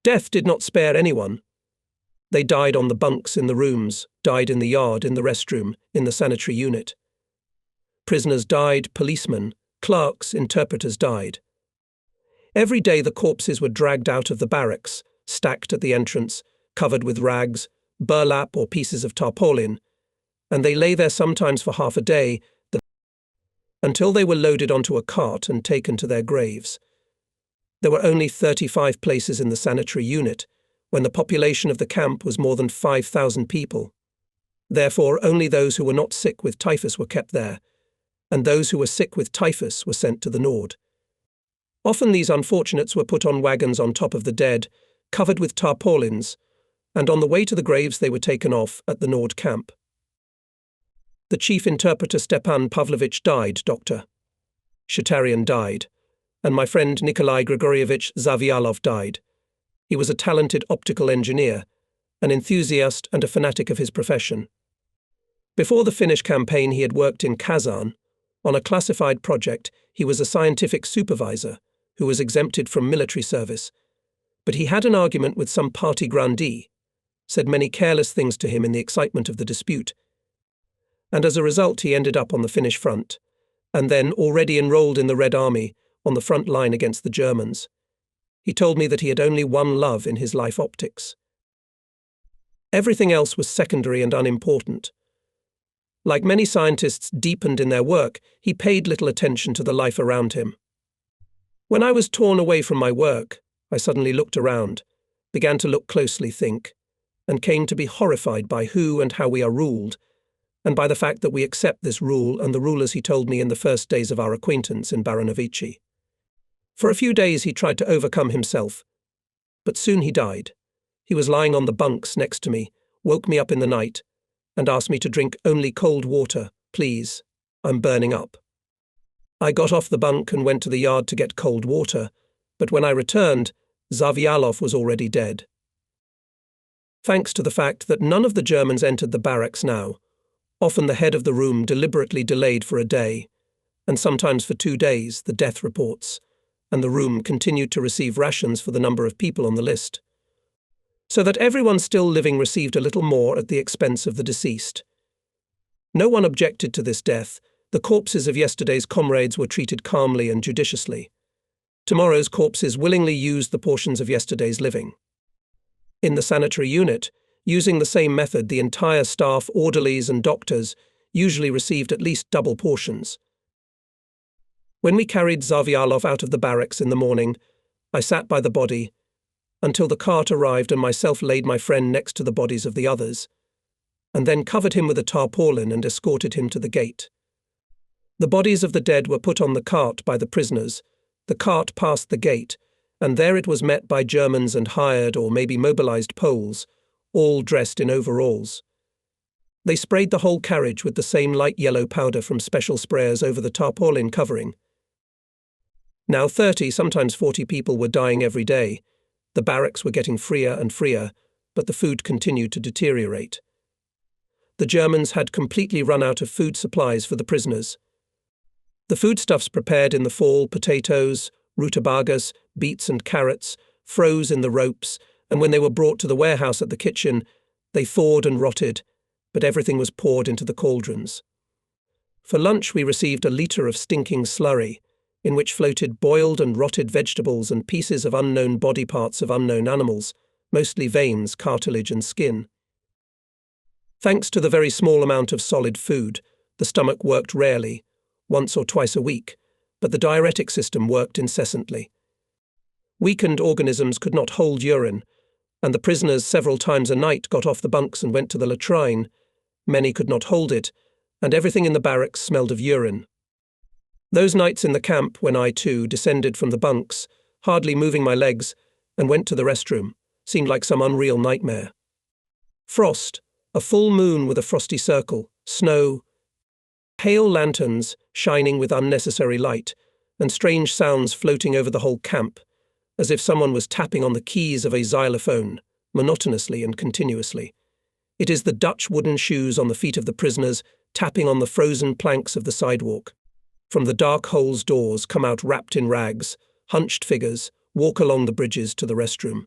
Death did not spare anyone. They died on the bunks in the rooms, died in the yard, in the restroom, in the sanitary unit. Prisoners died, policemen, clerks, interpreters died. Every day the corpses were dragged out of the barracks, stacked at the entrance, covered with rags, burlap or pieces of tarpaulin, and they lay there sometimes for half a day, until they were loaded onto a cart and taken to their graves. There were only 35 places in the sanitary unit, when the population of the camp was more than 5,000 people. Therefore, only those who were not sick with typhus were kept there, and those who were sick with typhus were sent to the Nord. Often these unfortunates were put on wagons on top of the dead, covered with tarpaulins, and on the way to the graves they were taken off at the Nord camp. The chief interpreter Stepan Pavlovich died, Dr. Shatarian died, and my friend Nikolai Grigorievich Zavialov died. He was a talented optical engineer, an enthusiast and a fanatic of his profession. Before the Finnish campaign he had worked in Kazan. On a classified project, he was a scientific supervisor who was exempted from military service. But he had an argument with some party grandee, said many careless things to him in the excitement of the dispute, and as a result he ended up on the Finnish front, and then, already enrolled in the Red Army, on the front line against the Germans. He told me that he had only one love in his life: optics. Everything else was secondary and unimportant. Like many scientists deepened in their work, he paid little attention to the life around him. When I was torn away from my work, I suddenly looked around, began to look closely, think, and came to be horrified by who and how we are ruled, and by the fact that we accept this rule and the rulers he told me in the first days of our acquaintance in Baranovici. For a few days he tried to overcome himself, but soon he died. He was lying on the bunks next to me, woke me up in the night, and asked me to drink only cold water, please. I'm burning up. I got off the bunk and went to the yard to get cold water, but when I returned, Zavialov was already dead. Thanks to the fact that none of the Germans entered the barracks now, often the head of the room deliberately delayed for a day, and sometimes for 2 days, the death reports, and the room continued to receive rations for the number of people on the list, so that everyone still living received a little more at the expense of the deceased. No one objected to this death. The corpses of yesterday's comrades were treated calmly and judiciously. Tomorrow's corpses willingly used the portions of yesterday's living. In the sanitary unit, using the same method, the entire staff, orderlies and doctors usually received at least double portions. When we carried Zavialov out of the barracks in the morning, I sat by the body until the cart arrived and myself laid my friend next to the bodies of the others, and then covered him with a tarpaulin and escorted him to the gate. The bodies of the dead were put on the cart by the prisoners. The cart passed the gate, and there it was met by Germans and hired or maybe mobilized Poles, all dressed in overalls. They sprayed the whole carriage with the same light yellow powder from special sprayers over the tarpaulin covering. Now 30, sometimes 40 people were dying every day. The barracks were getting freer and freer, but the food continued to deteriorate. The Germans had completely run out of food supplies for the prisoners. The foodstuffs prepared in the fall, potatoes, rutabagas, beets and carrots, froze in the ropes, and when they were brought to the warehouse at the kitchen, they thawed and rotted, but everything was poured into the cauldrons. For lunch we received a litre of stinking slurry, in which floated boiled and rotted vegetables and pieces of unknown body parts of unknown animals, mostly veins, cartilage and skin. Thanks to the very small amount of solid food, the stomach worked rarely, once or twice a week, but the diuretic system worked incessantly. Weakened organisms could not hold urine, and the prisoners several times a night got off the bunks and went to the latrine. Many could not hold it, and everything in the barracks smelled of urine. Those nights in the camp when I, too, descended from the bunks, hardly moving my legs, and went to the restroom, seemed like some unreal nightmare. Frost, a full moon with a frosty circle, snow, pale lanterns shining with unnecessary light, and strange sounds floating over the whole camp, as if someone was tapping on the keys of a xylophone, monotonously and continuously. It is the Dutch wooden shoes on the feet of the prisoners tapping on the frozen planks of the sidewalk. From the dark holes doors come out wrapped in rags, hunched figures, walk along the bridges to the restroom,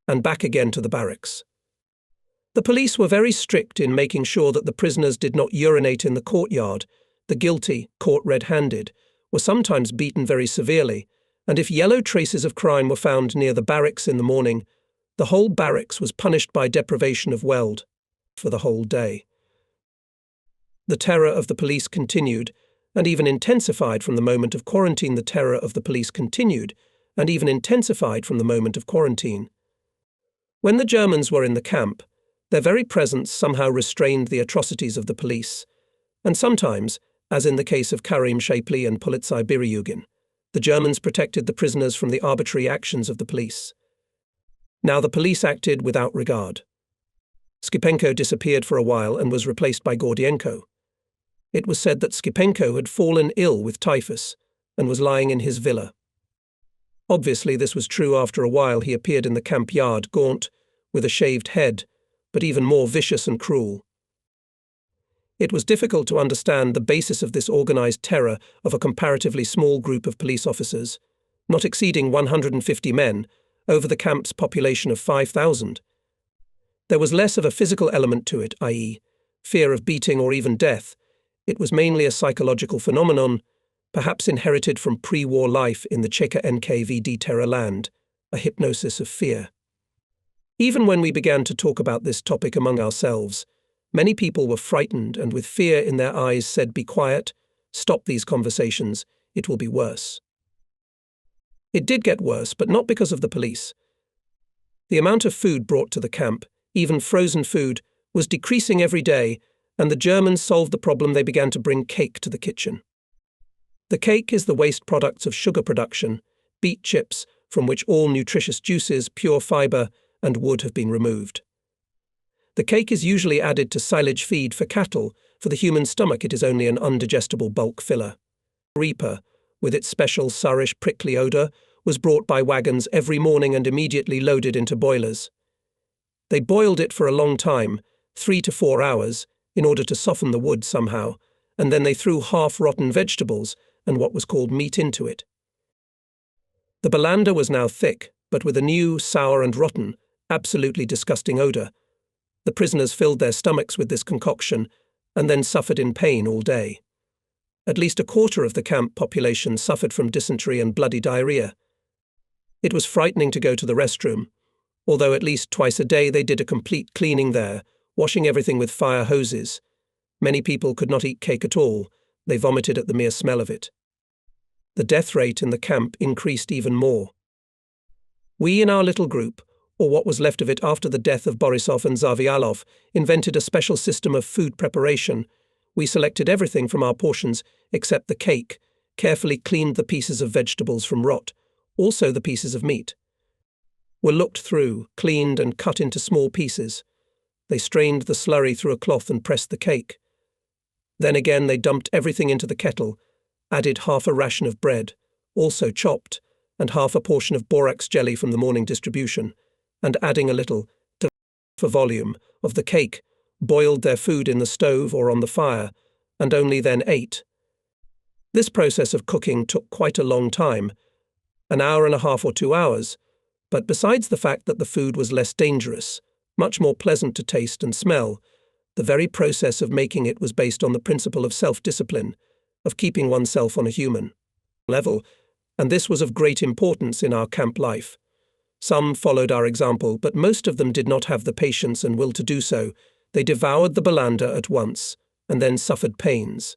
and back again to the barracks. The police were very strict in making sure that the prisoners did not urinate in the courtyard. The guilty, caught red-handed, were sometimes beaten very severely, and if yellow traces of crime were found near the barracks in the morning, the whole barracks was punished by deprivation of weld for the whole day. The terror of the police continued, and even intensified from the moment of quarantine. The terror of the police continued, and even intensified from the moment of quarantine. When the Germans were in the camp, their very presence somehow restrained the atrocities of the police, and sometimes, as in the case of Karim Shapely and Polizei Birjugin, the Germans protected the prisoners from the arbitrary actions of the police. Now the police acted without regard. Skipenko disappeared for a while and was replaced by Gordienko. It was said that Skipenko had fallen ill with typhus and was lying in his villa. Obviously this was true. After a while he appeared in the camp yard, gaunt, with a shaved head, but even more vicious and cruel. It was difficult to understand the basis of this organized terror of a comparatively small group of police officers, not exceeding 150 men, over the camp's population of 5,000. There was less of a physical element to it, i.e., fear of beating or even death. It was mainly a psychological phenomenon, perhaps inherited from pre-war life in the Czech NKVD terror land, a hypnosis of fear. Even when we began to talk about this topic among ourselves, many people were frightened and with fear in their eyes said, "Be quiet, stop these conversations, it will be worse." It did get worse, but not because of the police. The amount of food brought to the camp, even frozen food, was decreasing every day, and the Germans solved the problem. They began to bring cake to the kitchen. The cake is the waste products of sugar production, beet chips, from which all nutritious juices, pure fiber, and wood have been removed. The cake is usually added to silage feed for cattle. For the human stomach, it is only an undigestible bulk filler. Reaper, with its special sourish prickly odour, was brought by wagons every morning and immediately loaded into boilers. They boiled it for a long time, 3 to 4 hours, in order to soften the wood somehow, and then they threw half-rotten vegetables and what was called meat into it. The balanda was now thick, but with a new, sour and rotten, absolutely disgusting odour. The prisoners filled their stomachs with this concoction and then suffered in pain all day. At least a quarter of the camp population suffered from dysentery and bloody diarrhea. It was frightening to go to the restroom, although at least twice a day they did a complete cleaning there, washing everything with fire hoses. Many people could not eat cake at all. They vomited at the mere smell of it. The death rate in the camp increased even more. We in our little group, or what was left of it after the death of Borisov and Zavialov, invented a special system of food preparation. We selected everything from our portions except the cake, carefully cleaned the pieces of vegetables from rot, also the pieces of meat. Were looked through, cleaned and cut into small pieces. They strained the slurry through a cloth and pressed the cake. Then again they dumped everything into the kettle, added half a ration of bread, also chopped, and half a portion of borax jelly from the morning distribution, and adding a little, to for volume, of the cake, boiled their food in the stove or on the fire, and only then ate. This process of cooking took quite a long time, an hour and a half or 2 hours, but besides the fact that the food was less dangerous, much more pleasant to taste and smell, the very process of making it was based on the principle of self-discipline, of keeping oneself on a human level, and this was of great importance in our camp life. Some followed our example, but most of them did not have the patience and will to do so. They devoured the balanda at once, and then suffered pains.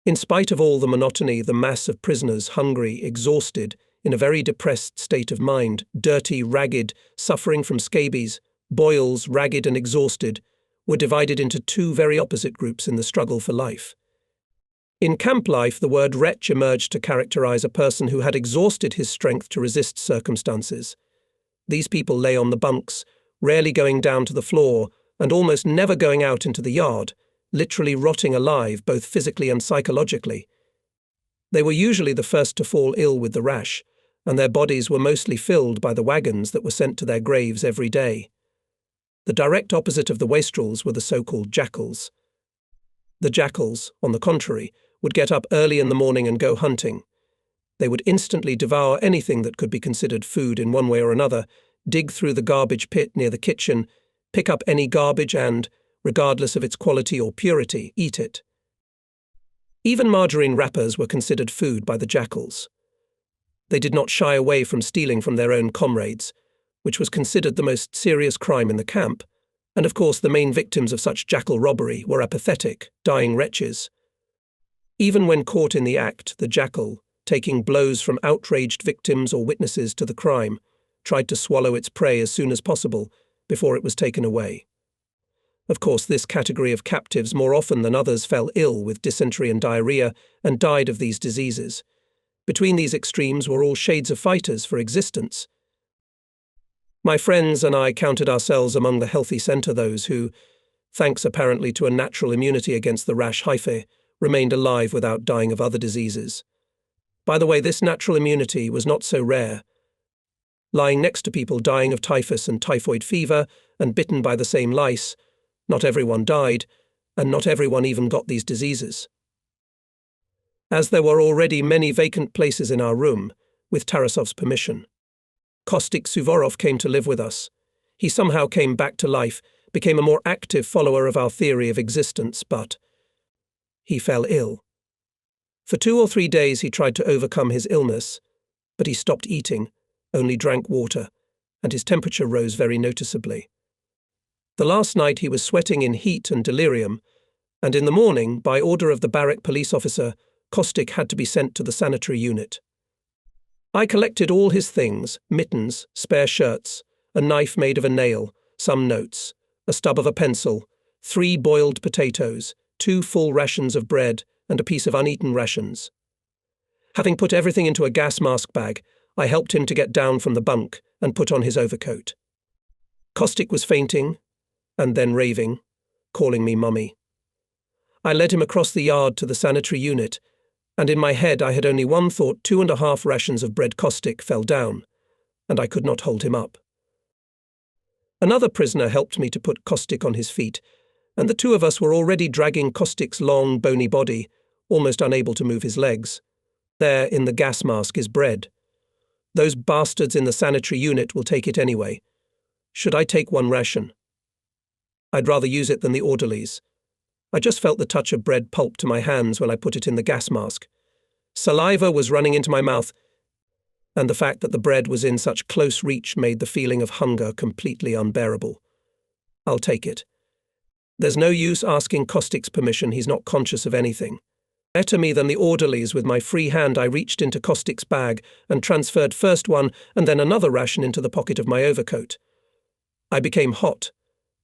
In spite of all the monotony, the mass of prisoners, hungry, exhausted, in a very depressed state of mind, dirty, ragged, suffering from scabies, boils, ragged and exhausted, were divided into 2 very opposite groups in the struggle for life. In camp life, the word wretch emerged to characterize a person who had exhausted his strength to resist circumstances. These people lay on the bunks, rarely going down to the floor, and almost never going out into the yard, literally rotting alive both physically and psychologically. They were usually the first to fall ill with the rash, and their bodies were mostly filled by the wagons that were sent to their graves every day. The direct opposite of the wastrels were the so-called jackals. The jackals, on the contrary, would get up early in the morning and go hunting. They would instantly devour anything that could be considered food in one way or another, dig through the garbage pit near the kitchen, pick up any garbage and, regardless of its quality or purity, eat it. Even margarine wrappers were considered food by the jackals. They did not shy away from stealing from their own comrades, which was considered the most serious crime in the camp, and of course the main victims of such jackal robbery were apathetic, dying wretches. Even when caught in the act, the jackal, taking blows from outraged victims or witnesses to the crime, tried to swallow its prey as soon as possible before it was taken away. Of course, this category of captives more often than others fell ill with dysentery and diarrhea and died of these diseases. Between these extremes were all shades of fighters for existence. My friends and I counted ourselves among the healthy centre, those who, thanks apparently to a natural immunity against the rash hyphae, remained alive without dying of other diseases. By the way, this natural immunity was not so rare. Lying next to people dying of typhus and typhoid fever and bitten by the same lice, not everyone died, and not everyone even got these diseases. As there were already many vacant places in our room, with Tarasov's permission, Costic Suvorov came to live with us. He somehow came back to life, became a more active follower of our theory of existence, but he fell ill. For 2 or 3 days he tried to overcome his illness, but he stopped eating, only drank water, and his temperature rose very noticeably. The last night he was sweating in heat and delirium, and in the morning, by order of the barrack police officer, Costic had to be sent to the sanitary unit. I collected all his things, mittens, spare shirts, a knife made of a nail, some notes, a stub of a pencil, 3 boiled potatoes, 2 full rations of bread, and a piece of uneaten rations. Having put everything into a gas mask bag, I helped him to get down from the bunk and put on his overcoat. Costic was fainting, and then raving, calling me mummy. I led him across the yard to the sanitary unit, and in my head I had only one thought: 2.5 rations of bread Costic fell down, and I could not hold him up. Another prisoner helped me to put Costic on his feet, and the two of us were already dragging Costic's long, bony body, almost unable to move his legs. There, in the gas mask, is bread. Those bastards in the sanitary unit will take it anyway. Should I take one ration? I'd rather use it than the orderlies. I just felt the touch of bread pulp to my hands when I put it in the gas mask. Saliva was running into my mouth, and the fact that the bread was in such close reach made the feeling of hunger completely unbearable. I'll take it. There's no use asking Costic's permission, he's not conscious of anything. Better me than the orderlies. With my free hand I reached into Costic's bag and transferred first one and then another ration into the pocket of my overcoat. I became hot,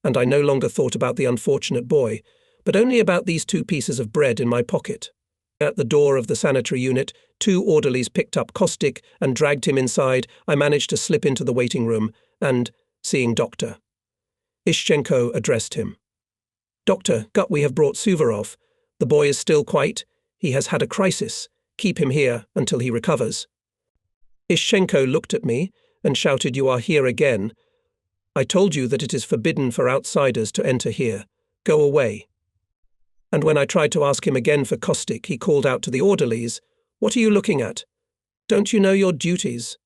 and I no longer thought about the unfortunate boy, but only about these 2 pieces of bread in my pocket. At the door of the sanitary unit, 2 orderlies picked up Costic and dragged him inside. I managed to slip into the waiting room and, seeing Dr. Ishchenko, addressed him. "Doctor, we have brought Suvorov. The boy is still quite. He has had a crisis. Keep him here until he recovers." Ishchenko looked at me and shouted, "You are here again. I told you that it is forbidden for outsiders to enter here. Go away." And when I tried to ask him again for Costic, he called out to the orderlies, "What are you looking at? Don't you know your duties?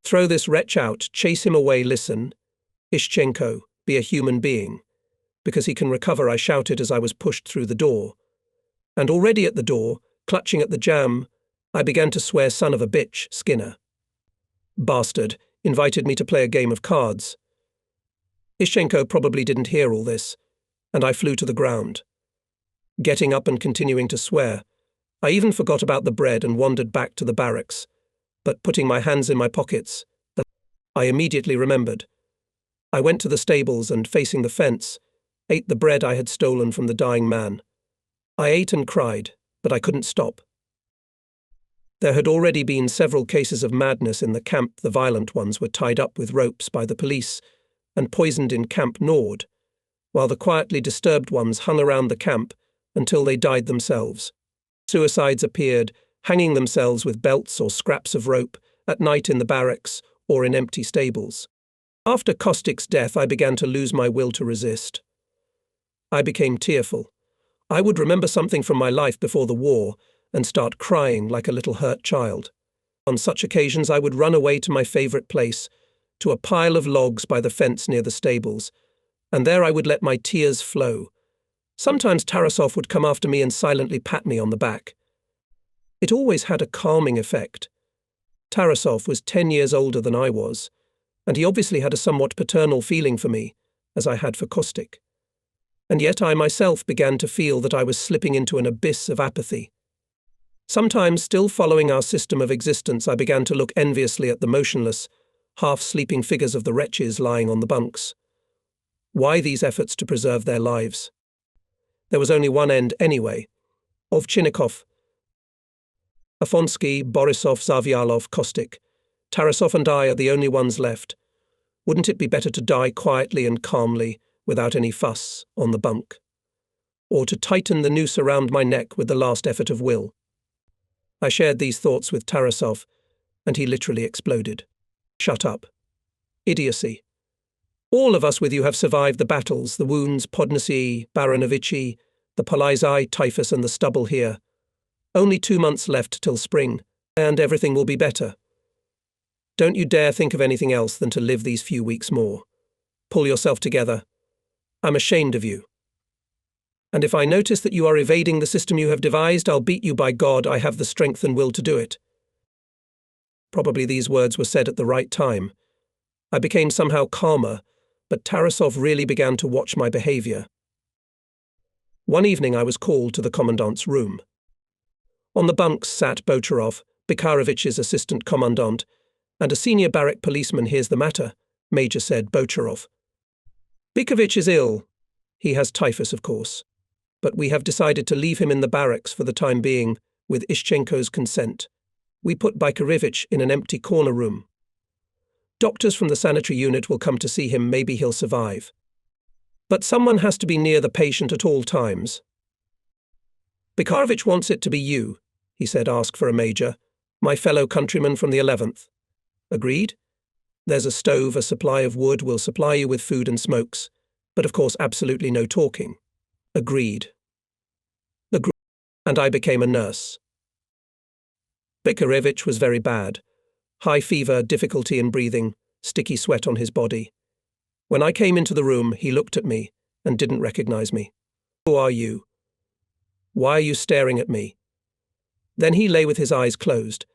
Throw this wretch out, chase him away, listen. Ishchenko, be a human being." "Because he can recover," I shouted as I was pushed through the door. And already at the door, clutching at the jamb, I began to swear son of a bitch, Skinner. Bastard, invited me to play a game of cards. Ishchenko probably didn't hear all this, and I flew to the ground. Getting up and continuing to swear, I even forgot about the bread and wandered back to the barracks, but putting my hands in my pockets, I immediately remembered. I went to the stables and, facing the fence, ate the bread I had stolen from the dying man. I ate and cried, but I couldn't stop. There had already been several cases of madness in the camp. The violent ones were tied up with ropes by the police and poisoned in Camp Nord, while the quietly disturbed ones hung around the camp until they died themselves. Suicides appeared, hanging themselves with belts or scraps of rope, at night in the barracks or in empty stables. After Costic's death, I began to lose my will to resist. I became tearful. I would remember something from my life before the war and start crying like a little hurt child. On such occasions, I would run away to my favorite place, to a pile of logs by the fence near the stables, and there I would let my tears flow. Sometimes Tarasov would come after me and silently pat me on the back. It always had a calming effect. Tarasov was 10 years older than I was, and he obviously had a somewhat paternal feeling for me, as I had for Costic. And yet I myself began to feel that I was slipping into an abyss of apathy. Sometimes, still following our system of existence, I began to look enviously at the motionless, half-sleeping figures of the wretches lying on the bunks. Why these efforts to preserve their lives? There was only one end anyway. Ovchinnikov, Afonsky, Borisov, Zavialov, Costic. Tarasov and I are the only ones left. Wouldn't it be better to die quietly and calmly, without any fuss, on the bunk? Or to tighten the noose around my neck with the last effort of will? I shared these thoughts with Tarasov, and he literally exploded. "Shut up. Idiocy. All of us with you have survived the battles, the wounds, Podnosi, Baronovichi, the Polizei, typhus and the stubble here. Only 2 months left till spring, and everything will be better. Don't you dare think of anything else than to live these few weeks more. Pull yourself together. I'm ashamed of you. And if I notice that you are evading the system you have devised, I'll beat you. By God, I have the strength and will to do it." Probably these words were said at the right time. I became somehow calmer, but Tarasov really began to watch my behavior. One evening I was called to the commandant's room. On the bunks sat Bocharov, Bekarovich's assistant commandant, and a senior barrack policeman. "Here's the matter," Major said. "Bocharov. Bekarovich is ill. He has typhus, of course. But we have decided to leave him in the barracks for the time being, with Ishchenko's consent. We put Bekarovich in an empty corner room. Doctors from the sanitary unit will come to see him. Maybe he'll survive." But someone has to be near the patient at all times. Bekarovich wants it to be you, he said. Ask for a major, my fellow countryman from the 11th. Agreed? There's a stove, a supply of wood, will supply you with food and smokes, but of course absolutely no talking. Agreed. Agreed. And I became a nurse. Bekarovich was very bad. High fever, difficulty in breathing, sticky sweat on his body. When I came into the room, he looked at me and didn't recognize me. Who are you? Why are you staring at me? Then he lay with his eyes closed,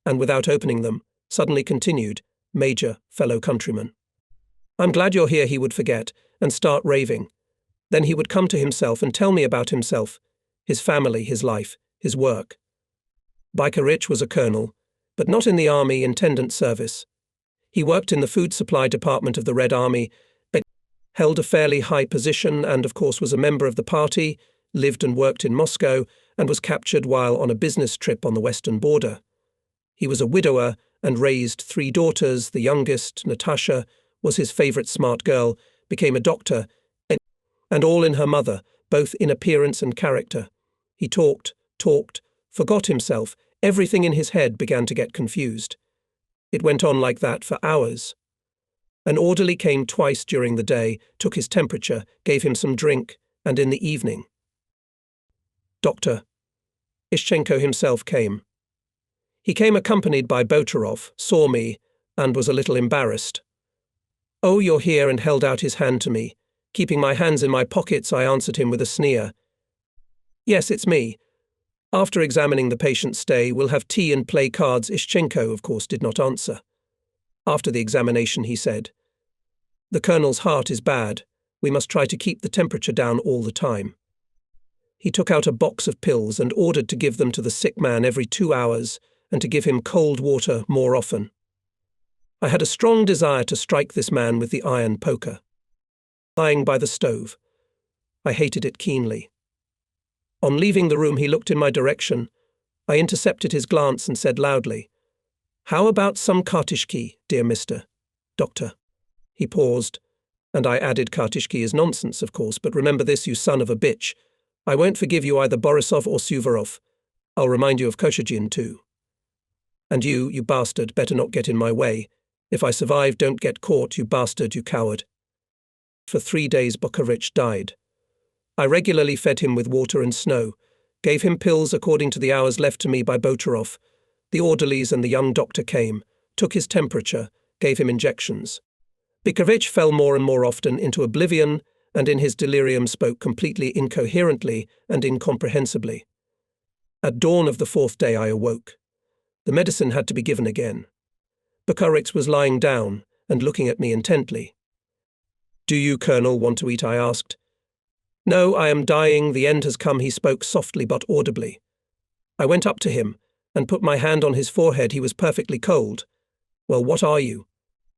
and without opening them, suddenly continued, Major, fellow countryman. I'm glad you're here, he would forget, and start raving. Then he would come to himself and tell me about himself, his family, his life, his work. Bekarovich was a colonel, but not in the army intendant service. He worked in the food supply department of the Red Army, but held a fairly high position and, of course, was a member of the party, lived and worked in Moscow, and was captured while on a business trip on the western border. He was a widower and raised 3 daughters. The youngest, Natasha, was his favorite smart girl, became a doctor, and all in her mother, both in appearance and character. He talked, forgot himself. Everything in his head began to get confused. It went on like that for hours. An orderly came twice during the day, took his temperature, gave him some drink, and in the evening. Dr. Ishchenko himself came. He came accompanied by Botarov, saw me, and was a little embarrassed. Oh, you're here, and held out his hand to me. Keeping my hands in my pockets, I answered him with a sneer. Yes, it's me. After examining the patient's stay, we'll have tea and play cards. Ishchenko, of course, did not answer. After the examination, he said, The colonel's heart is bad. We must try to keep the temperature down all the time. He took out a box of pills and ordered to give them to the sick man every 2 hours and to give him cold water more often. I had a strong desire to strike this man with the iron poker. Lying by the stove, I hated it keenly. On leaving the room, he looked in my direction. I intercepted his glance and said loudly, How about some kartishki, dear Mr. Doctor? He paused, and I added, Kartishki is nonsense, of course, but remember this, you son of a bitch. I won't forgive you either Borisov or Suvorov. I'll remind you of Koshagin too. And you bastard, better not get in my way. If I survive, don't get caught, you bastard, you coward. For 3 days Bekarovich died. I regularly fed him with water and snow, gave him pills according to the hours left to me by Botarov. The orderlies and the young doctor came, took his temperature, gave him injections. Bekarovich fell more and more often into oblivion, and in his delirium spoke completely incoherently and incomprehensibly. At dawn of the 4th day I awoke. The medicine had to be given again. Bekarovich was lying down and looking at me intently. Do you, Colonel, want to eat? I asked. No, I am dying, the end has come, he spoke softly but audibly. I went up to him and put my hand on his forehead. He was perfectly cold. Well, what are you?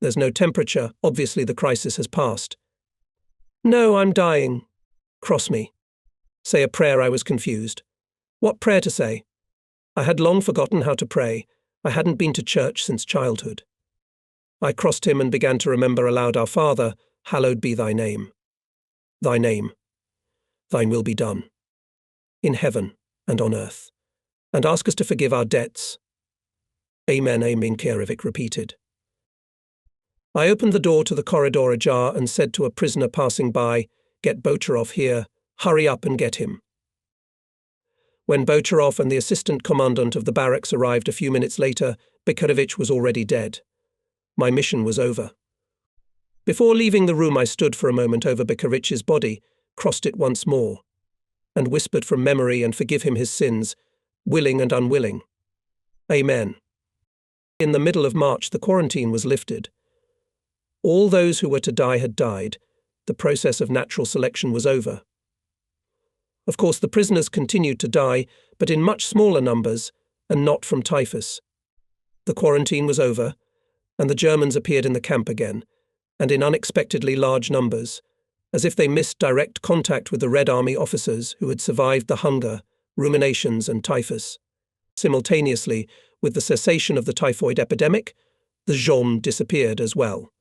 There's no temperature, obviously the crisis has passed. No, I'm dying. Cross me. Say a prayer. I was confused. What prayer to say? I had long forgotten how to pray. I hadn't been to church since childhood. I crossed him and began to remember aloud, Our Father, hallowed be thy name. Thy name. Thine will be done. In heaven and on earth. And ask us to forgive our debts. Amen, amen, Bekarovich repeated. I opened the door to the corridor ajar and said to a prisoner passing by, Get Botarov here, hurry up and get him. When Botarov and the assistant commandant of the barracks arrived a few minutes later, Bekarovich was already dead. My mission was over. Before leaving the room, I stood for a moment over Bekarovich's body, crossed it once more, and whispered from memory and forgive him his sins, willing and unwilling. Amen. In the middle of March, the quarantine was lifted. All those who were to die had died. The process of natural selection was over. Of course, the prisoners continued to die, but in much smaller numbers, and not from typhus. The quarantine was over, and the Germans appeared in the camp again, and in unexpectedly large numbers, as if they missed direct contact with the Red Army officers who had survived the hunger, ruminations, and typhus. Simultaneously, with the cessation of the typhoid epidemic, the Jean disappeared as well.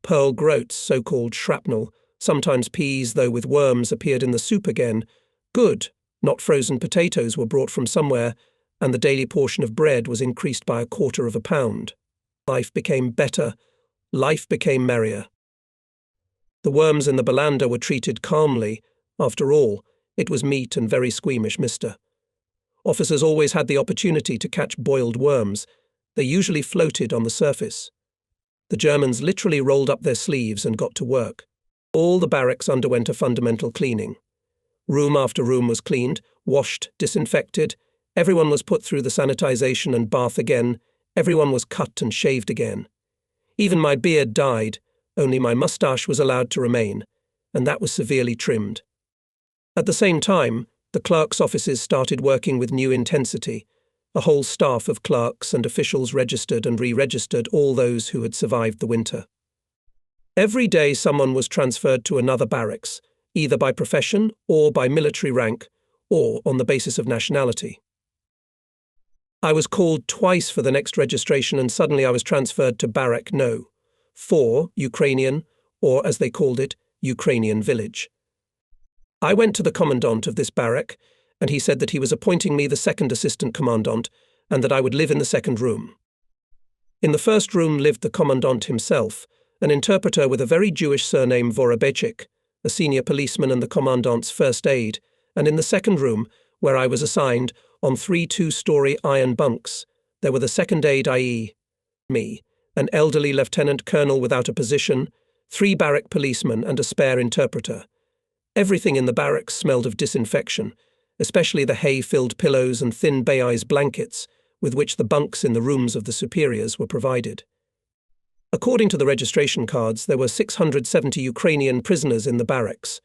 Pearl Grote's so-called shrapnel Sometimes peas, though with worms, appeared in the soup again. Good, not frozen potatoes were brought from somewhere, and the daily portion of bread was increased by 1/4 pound. Life became better. Life became merrier. The worms in the Belanda were treated calmly. After all, it was meat and very squeamish mister. Officers always had the opportunity to catch boiled worms. They usually floated on the surface. The Germans literally rolled up their sleeves and got to work. All the barracks underwent a fundamental cleaning. Room after room was cleaned, washed, disinfected. Everyone was put through the sanitization and bath again. Everyone was cut and shaved again. Even my beard died, only my moustache was allowed to remain, and that was severely trimmed. At the same time, the clerks' offices started working with new intensity. A whole staff of clerks and officials registered and re-registered all those who had survived the winter. Every day someone was transferred to another barracks, either by profession or by military rank, or on the basis of nationality. I was called twice for the next registration, and suddenly I was transferred to Barrack No. 4, Ukrainian, or as they called it, Ukrainian village. I went to the commandant of this barrack, and he said that he was appointing me the second assistant commandant, and that I would live in the second room. In the first room lived the commandant himself, an interpreter with a very Jewish surname Vorobechik, a senior policeman and the commandant's first aide, and in the second room, where I was assigned, on 3 two-story iron bunks, there were the second aide, i.e. me, an elderly lieutenant colonel without a position, 3 barrack policemen and a spare interpreter. Everything in the barracks smelled of disinfection, especially the hay-filled pillows and thin baize blankets with which the bunks in the rooms of the superiors were provided. According to the registration cards, there were 670 Ukrainian prisoners in the barracks.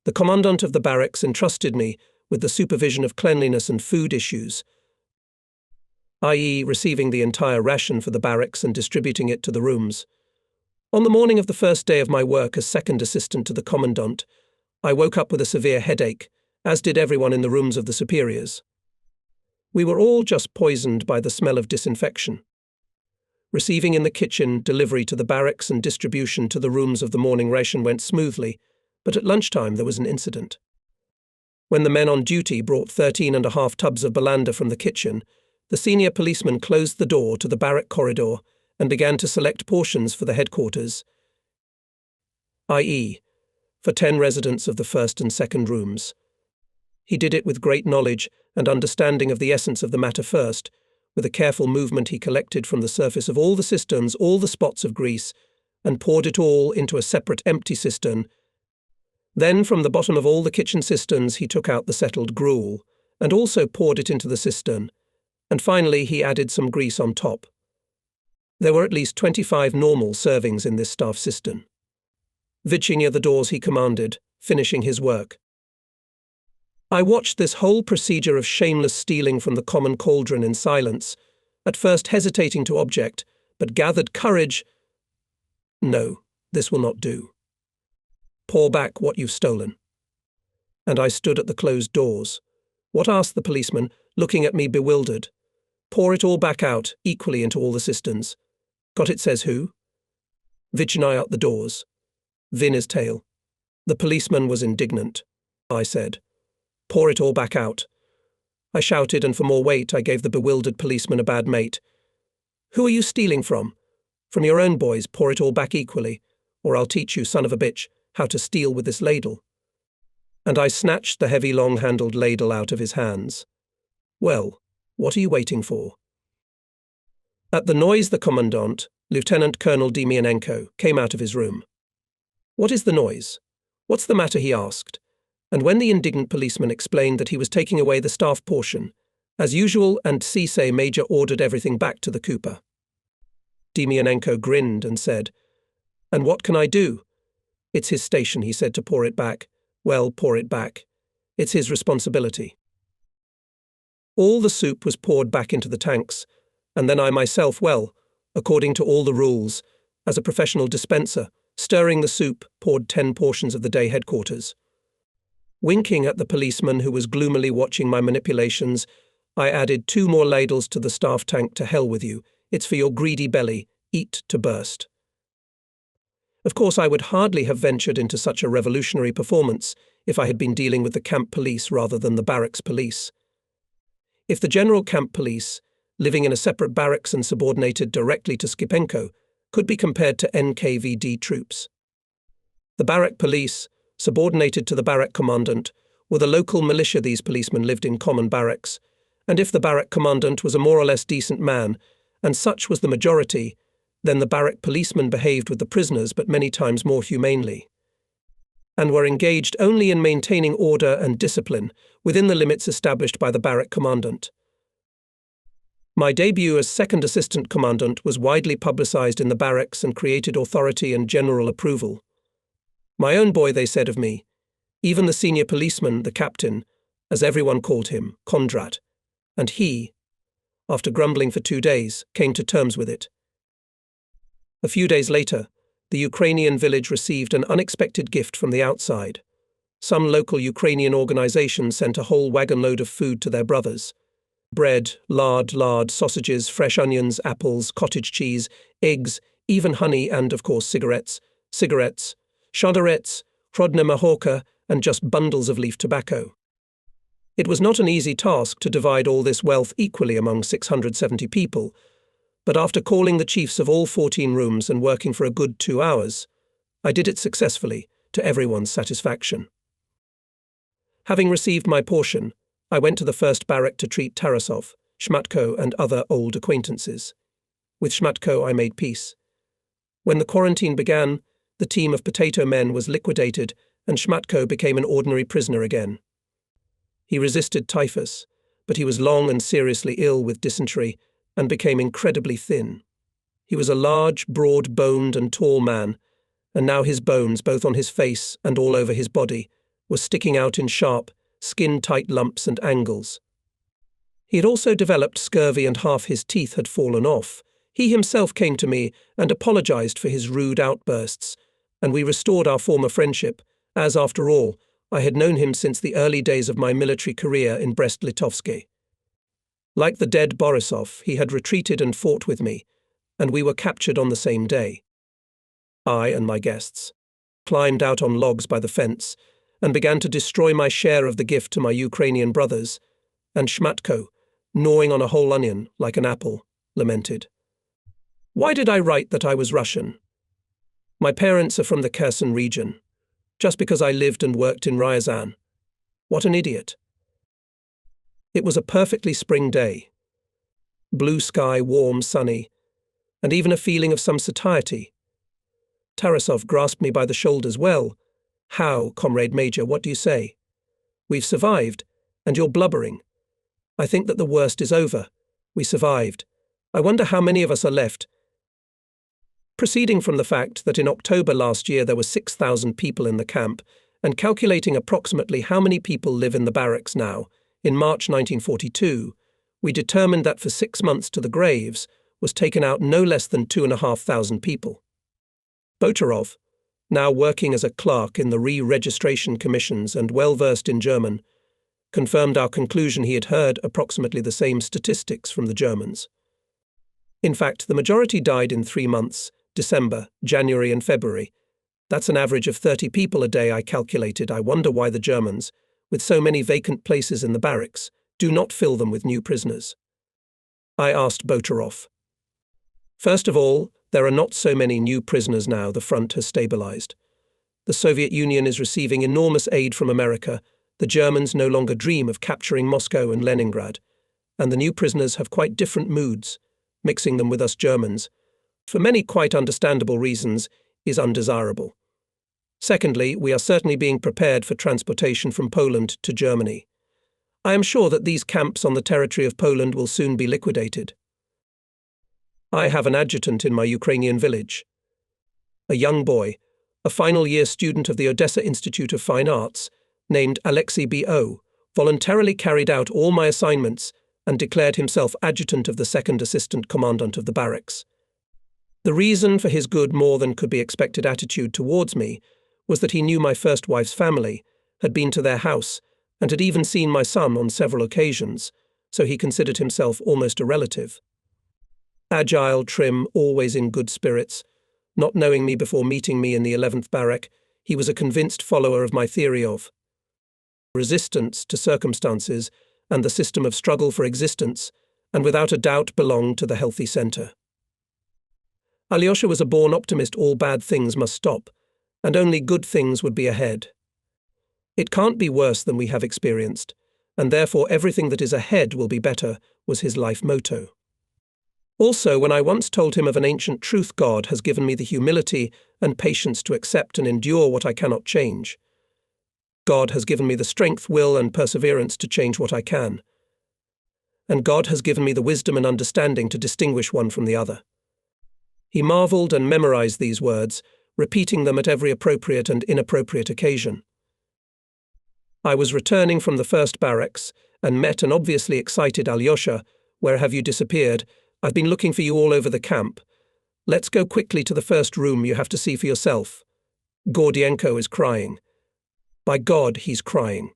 The commandant of the barracks entrusted me with the supervision of cleanliness and food issues, i.e. receiving the entire ration for the barracks and distributing it to the rooms. On the morning of the first day of my work as second assistant to the commandant, I woke up with a severe headache, as did everyone in the rooms of the superiors. We were all just poisoned by the smell of disinfection. Receiving in the kitchen, delivery to the barracks and distribution to the rooms of the morning ration went smoothly, but at lunchtime there was an incident. When the men on duty brought 13.5 tubs of Belanda from the kitchen, the senior policeman closed the door to the barrack corridor and began to select portions for the headquarters, i.e., for 10 residents of the first and second rooms. He did it with great knowledge and understanding of the essence of the matter first. With a careful movement he collected from the surface of all the cisterns all the spots of grease and poured it all into a separate empty cistern. Then from the bottom of all the kitchen cisterns he took out the settled gruel and also poured it into the cistern, and finally he added some grease on top. There were at least 25 normal servings in this staff cistern. Vitching near the doors he commanded, finishing his work. I watched this whole procedure of shameless stealing from the common cauldron in silence, at first hesitating to object, but gathered courage. No, this will not do. Pour back what you've stolen. And I stood at the closed doors. What? Asked the policeman, looking at me bewildered. Pour it all back out, equally into all the cisterns. Got it, says who? Vitch and I out the doors. Vin his tail. The policeman was indignant. I said, pour it all back out. I shouted, and for more weight I gave the bewildered policeman a bad mate. Who are you stealing from? From your own boys, pour it all back equally, or I'll teach you, son of a bitch, how to steal with this ladle. And I snatched the heavy long-handled ladle out of his hands. Well, what are you waiting for? At the noise the commandant, Lieutenant Colonel Demianenko, came out of his room. What is the noise? What's the matter? He asked. And when the indignant policeman explained that he was taking away the staff portion, as usual, and Cisse Major ordered everything back to the Cooper. Demianenko grinned and said, And what can I do? It's his station, he said, to pour it back. Well, pour it back. It's his responsibility. All the soup was poured back into the tanks, and then I myself, well, according to all the rules, as a professional dispenser, stirring the soup, poured 10 portions of the day headquarters. Winking at the policeman who was gloomily watching my manipulations, I added 2 more ladles to the staff tank. To hell with you. It's for your greedy belly. Eat to burst. Of course, I would hardly have ventured into such a revolutionary performance if I had been dealing with the camp police rather than the barracks police. If the general camp police, living in a separate barracks and subordinated directly to Skipenko, could be compared to NKVD troops. The barrack police, subordinated to the barrack commandant, were the local militia. These policemen lived in common barracks, and if the barrack commandant was a more or less decent man, and such was the majority, then the barrack policemen behaved with the prisoners but many times more humanely, and were engaged only in maintaining order and discipline within the limits established by the barrack commandant. My debut as second assistant commandant was widely publicized in the barracks and created authority and general approval. My own boy, they said of me. Even the senior policeman, the captain, as everyone called him, Kondrat, and he, after grumbling for 2 days, came to terms with it. A few days later, the Ukrainian village received an unexpected gift from the outside. Some local Ukrainian organization sent a whole wagon-load of food to their brothers. Bread, lard, sausages, fresh onions, apples, cottage cheese, eggs, even honey and, of course, cigarettes, shodarets, Hrodna Mahorka, and just bundles of leaf tobacco. It was not an easy task to divide all this wealth equally among 670 people, but after calling the chiefs of all 14 rooms and working for a good 2 hours, I did it successfully, to everyone's satisfaction. Having received my portion, I went to the first barrack to treat Tarasov, Shmatko, and other old acquaintances. With Shmatko I made peace. When the quarantine began, the team of potato men was liquidated and Shmatko became an ordinary prisoner again. He resisted typhus, but he was long and seriously ill with dysentery and became incredibly thin. He was a large, broad-boned and tall man, and now his bones, both on his face and all over his body, were sticking out in sharp, skin-tight lumps and angles. He had also developed scurvy and half his teeth had fallen off. He himself came to me and apologized for his rude outbursts, and we restored our former friendship, as, after all, I had known him since the early days of my military career in Brest-Litovsk. Like the dead Borisov, he had retreated and fought with me, and we were captured on the same day. I and my guests climbed out on logs by the fence and began to destroy my share of the gift to my Ukrainian brothers, and Shmatko, gnawing on a whole onion like an apple, lamented. Why did I write that I was Russian? My parents are from the Kherson region, just because I lived and worked in Ryazan. What an idiot. It was a perfectly spring day. Blue sky, warm, sunny, and even a feeling of some satiety. Tarasov grasped me by the shoulders. Well, how, Comrade Major, what do you say? We've survived, and you're blubbering. I think that the worst is over. We survived. I wonder how many of us are left. Proceeding from the fact that in October last year there were 6,000 people in the camp, and calculating approximately how many people live in the barracks now, in March 1942, we determined that for 6 months to the graves was taken out no less than 2,500 people. Botarov, now working as a clerk in the re-registration commissions and well-versed in German, confirmed our conclusion. He had heard approximately the same statistics from the Germans. In fact, the majority died in 3 months, December, January and February. That's an average of 30 people a day, I calculated. I wonder why the Germans, with so many vacant places in the barracks, do not fill them with new prisoners. I asked Botarov. First of all, there are not so many new prisoners now. The front has stabilized. The Soviet Union is receiving enormous aid from America. The Germans no longer dream of capturing Moscow and Leningrad, and the new prisoners have quite different moods. Mixing them with us Germans, for many quite understandable reasons, is undesirable. Secondly, we are certainly being prepared for transportation from Poland to Germany. I am sure that these camps on the territory of Poland will soon be liquidated. I have an adjutant in my Ukrainian village. A young boy, a final-year student of the Odessa Institute of Fine Arts, named Alexei B.O., voluntarily carried out all my assignments and declared himself adjutant of the second assistant commandant of the barracks. The reason for his good, more than could be expected attitude towards me was that he knew my first wife's family, had been to their house, and had even seen my son on several occasions, so he considered himself almost a relative. Agile, trim, always in good spirits, Not knowing me before meeting me in the 11th barrack, he was a convinced follower of my theory of resistance to circumstances and the system of struggle for existence, and without a doubt belonged to the healthy centre. Alyosha was a born optimist. All bad things must stop, and only good things would be ahead. It can't be worse than we have experienced, and therefore everything that is ahead will be better, was his life motto. Also, when I once told him of an ancient truth, God has given me the humility and patience to accept and endure what I cannot change. God has given me the strength, will, and perseverance to change what I can. And God has given me the wisdom and understanding to distinguish one from the other. He marvelled and memorized these words, repeating them at every appropriate and inappropriate occasion. I was returning from the first barracks and met an obviously excited Alyosha. Where have you disappeared? I've been looking for you all over the camp. Let's go quickly to the first room. You have to see for yourself. Gordienko is crying. By God, he's crying.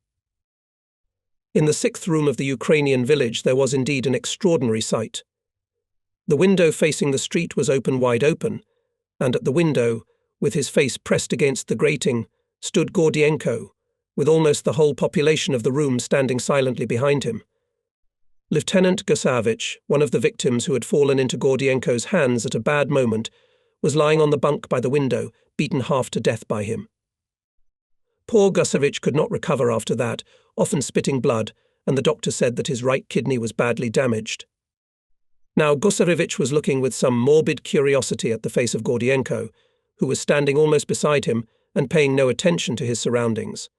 In the 6th room of the Ukrainian village there was indeed an extraordinary sight. The window facing the street was wide open, and at the window, with his face pressed against the grating, stood Gordienko, with almost the whole population of the room standing silently behind him. Lieutenant Gusevich, one of the victims who had fallen into Gordienko's hands at a bad moment, was lying on the bunk by the window, beaten half to death by him. Poor Gusevich could not recover after that, often spitting blood, and the doctor said that his right kidney was badly damaged. Now Gusevich was looking with some morbid curiosity at the face of Gordienko, who was standing almost beside him and paying no attention to his surroundings.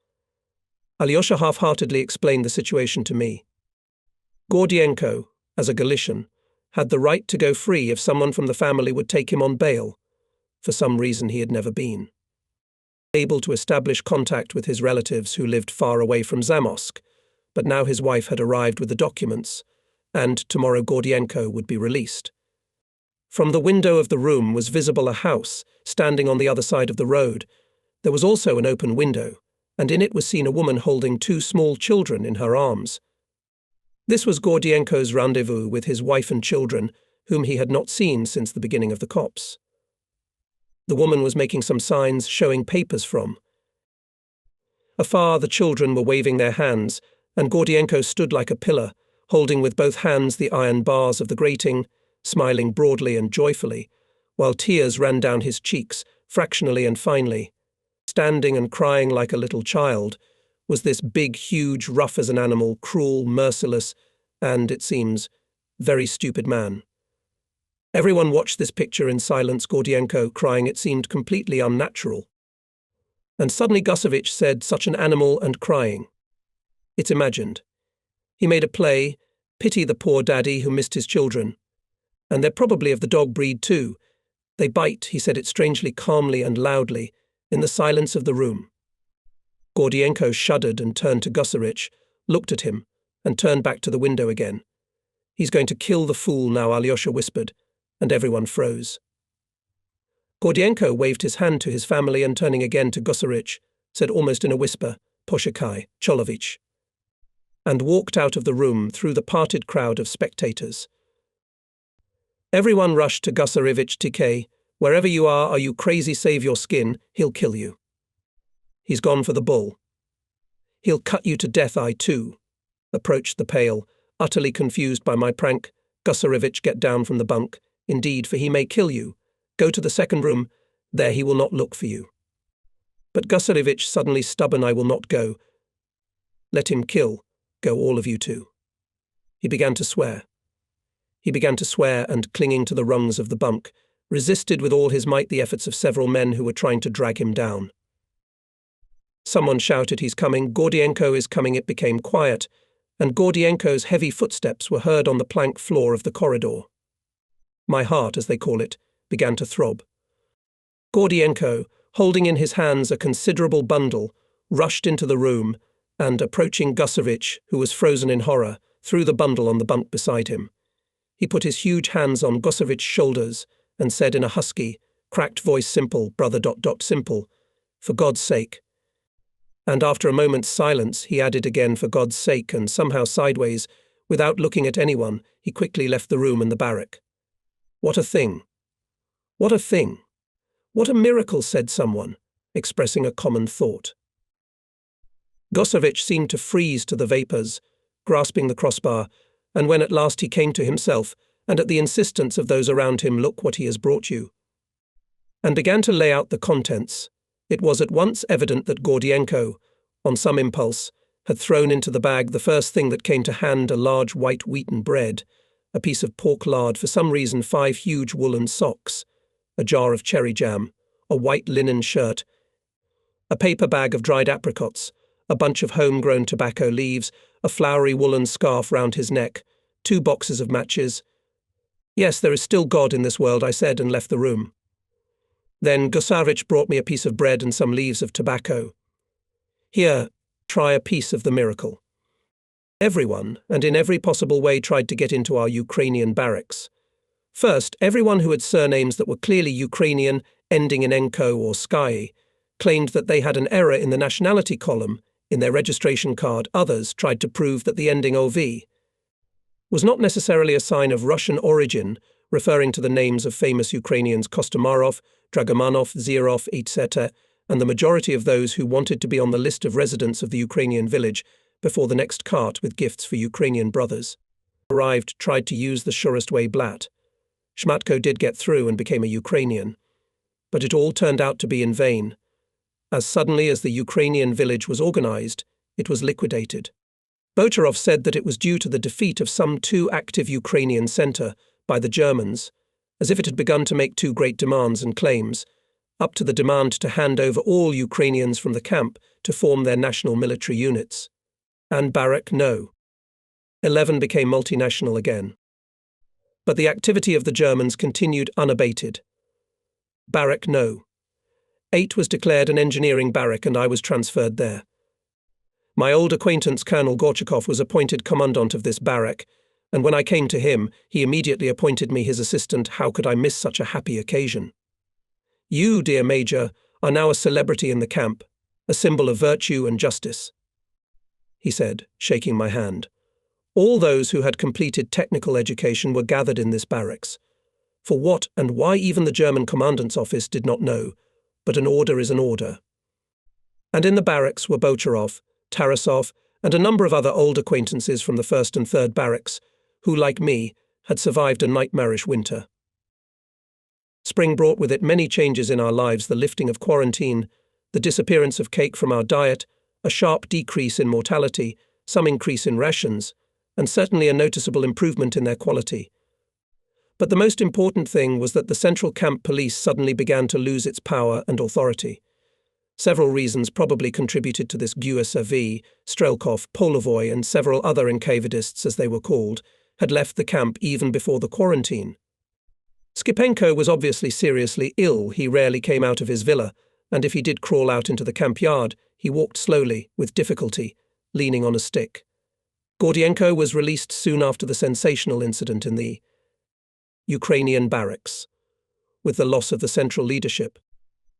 Alyosha half-heartedly explained the situation to me. Gordienko, as a Galician, had the right to go free if someone from the family would take him on bail. For some reason he had never been able to establish contact with his relatives who lived far away from Zamosk, but now his wife had arrived with the documents, and tomorrow Gordienko would be released. From the window of the room was visible a house standing on the other side of the road. There was also an open window, and in it was seen a woman holding 2 small children in her arms. This was Gordienko's rendezvous with his wife and children, whom he had not seen since the beginning of the COPs. The woman was making some signs showing papers from. Afar the children were waving their hands, and Gordienko stood like a pillar, holding with both hands the iron bars of the grating, smiling broadly and joyfully, while tears ran down his cheeks, fractionally and finely. Standing and crying like a little child was this big, huge, rough as an animal, cruel, merciless, and, it seems, very stupid man. Everyone watched this picture in silence, Gordienko crying. It seemed completely unnatural. And suddenly Gusevich said, such an animal and crying. It's imagined. He made a play, pity the poor daddy who missed his children. And they're probably of the dog breed too. They bite, he said it strangely calmly and loudly, in the silence of the room. Gordienko shuddered and turned to Gusevich, looked at him, and turned back to the window again. He's going to kill the fool now, Alyosha whispered, and everyone froze. Gordienko waved his hand to his family and turning again to Gusevich, said almost in a whisper, Poshakai, Cholovich, and walked out of the room through the parted crowd of spectators. Everyone rushed to Gusevich. TK, wherever you are you crazy? Save your skin, he'll kill you. He's gone for the bull. He'll cut you to death, I too. Approached the pale, utterly confused by my prank. Gusevich, get down from the bunk. Indeed, for he may kill you. Go to the 2nd room. There he will not look for you. But Gusevich, suddenly stubborn, I will not go. Let him kill. Go all of you too. He began to swear. He began to swear and, clinging to the rungs of the bunk, resisted with all his might the efforts of several men who were trying to drag him down. Someone shouted, he's coming, Gordienko is coming. It became quiet, and Gordienko's heavy footsteps were heard on the plank floor of the corridor. My heart, as they call it, began to throb. Gordienko, holding in his hands a considerable bundle, rushed into the room and, approaching Gusevich, who was frozen in horror, threw the bundle on the bunk beside him. He put his huge hands on Gusevich's shoulders and said in a husky, cracked voice, simple, brother ... simple, for God's sake. And after a moment's silence, he added again, for God's sake, and somehow sideways, without looking at anyone, he quickly left the room and the barrack. What a thing! What a thing! What a miracle, said someone, expressing a common thought. Gosovich seemed to freeze to the vapours, grasping the crossbar, and when at last he came to himself, and at the insistence of those around him, look what he has brought you, and began to lay out the contents, it was at once evident that Gordienko, on some impulse, had thrown into the bag the first thing that came to hand, a large white wheaten bread, a piece of pork lard, for some reason 5 huge woolen socks, a jar of cherry jam, a white linen shirt, a paper bag of dried apricots, a bunch of home-grown tobacco leaves, a flowery woolen scarf round his neck, 2 boxes of matches. Yes, there is still God in this world, I said, and left the room. Then Gosovich brought me a piece of bread and some leaves of tobacco. Here, try a piece of the miracle. Everyone, and in every possible way, tried to get into our Ukrainian barracks. First, everyone who had surnames that were clearly Ukrainian, ending in Enko or Sky, claimed that they had an error in the nationality column in their registration card. Others tried to prove that the ending OV was not necessarily a sign of Russian origin, referring to the names of famous Ukrainians Kostomarov, Dragomanov, Zirov, etc., and the majority of those who wanted to be on the list of residents of the Ukrainian village before the next cart with gifts for Ukrainian brothers arrived tried to use the surest way blat. Shmatko did get through and became a Ukrainian, but it all turned out to be in vain. As suddenly as the Ukrainian village was organized, it was liquidated. Bocharov said that it was due to the defeat of some 2 active Ukrainian center by the Germans, as if it had begun to make 2 great demands and claims, up to the demand to hand over all Ukrainians from the camp to form their national military units. And Barak no. 11 became multinational again. But the activity of the Germans continued unabated. Barak no. 8 was declared an engineering barrack and I was transferred there. My old acquaintance Colonel Gorchakov was appointed commandant of this barrack, and when I came to him, he immediately appointed me his assistant. How could I miss such a happy occasion? You, dear Major, are now a celebrity in the camp, a symbol of virtue and justice, he said, shaking my hand. All those who had completed technical education were gathered in this barracks. For what and why even the German commandant's office did not know, but an order is an order. And in the barracks were Bocharov, Tarasov, and a number of other old acquaintances from the 1st and 3rd barracks, who, like me, had survived a nightmarish winter. Spring brought with it many changes in our lives: the lifting of quarantine, the disappearance of cake from our diet, a sharp decrease in mortality, some increase in rations, and certainly a noticeable improvement in their quality. But the most important thing was that the Central Camp Police suddenly began to lose its power and authority. Several reasons probably contributed to this. Gusev, Strelkov, Polovoy, and several other NKVDists, as they were called, had left the camp even before the quarantine. Skipenko was obviously seriously ill. He rarely came out of his villa, and if he did crawl out into the camp yard, he walked slowly, with difficulty, leaning on a stick. Gordienko was released soon after the sensational incident in the Ukrainian barracks, with the loss of the central leadership.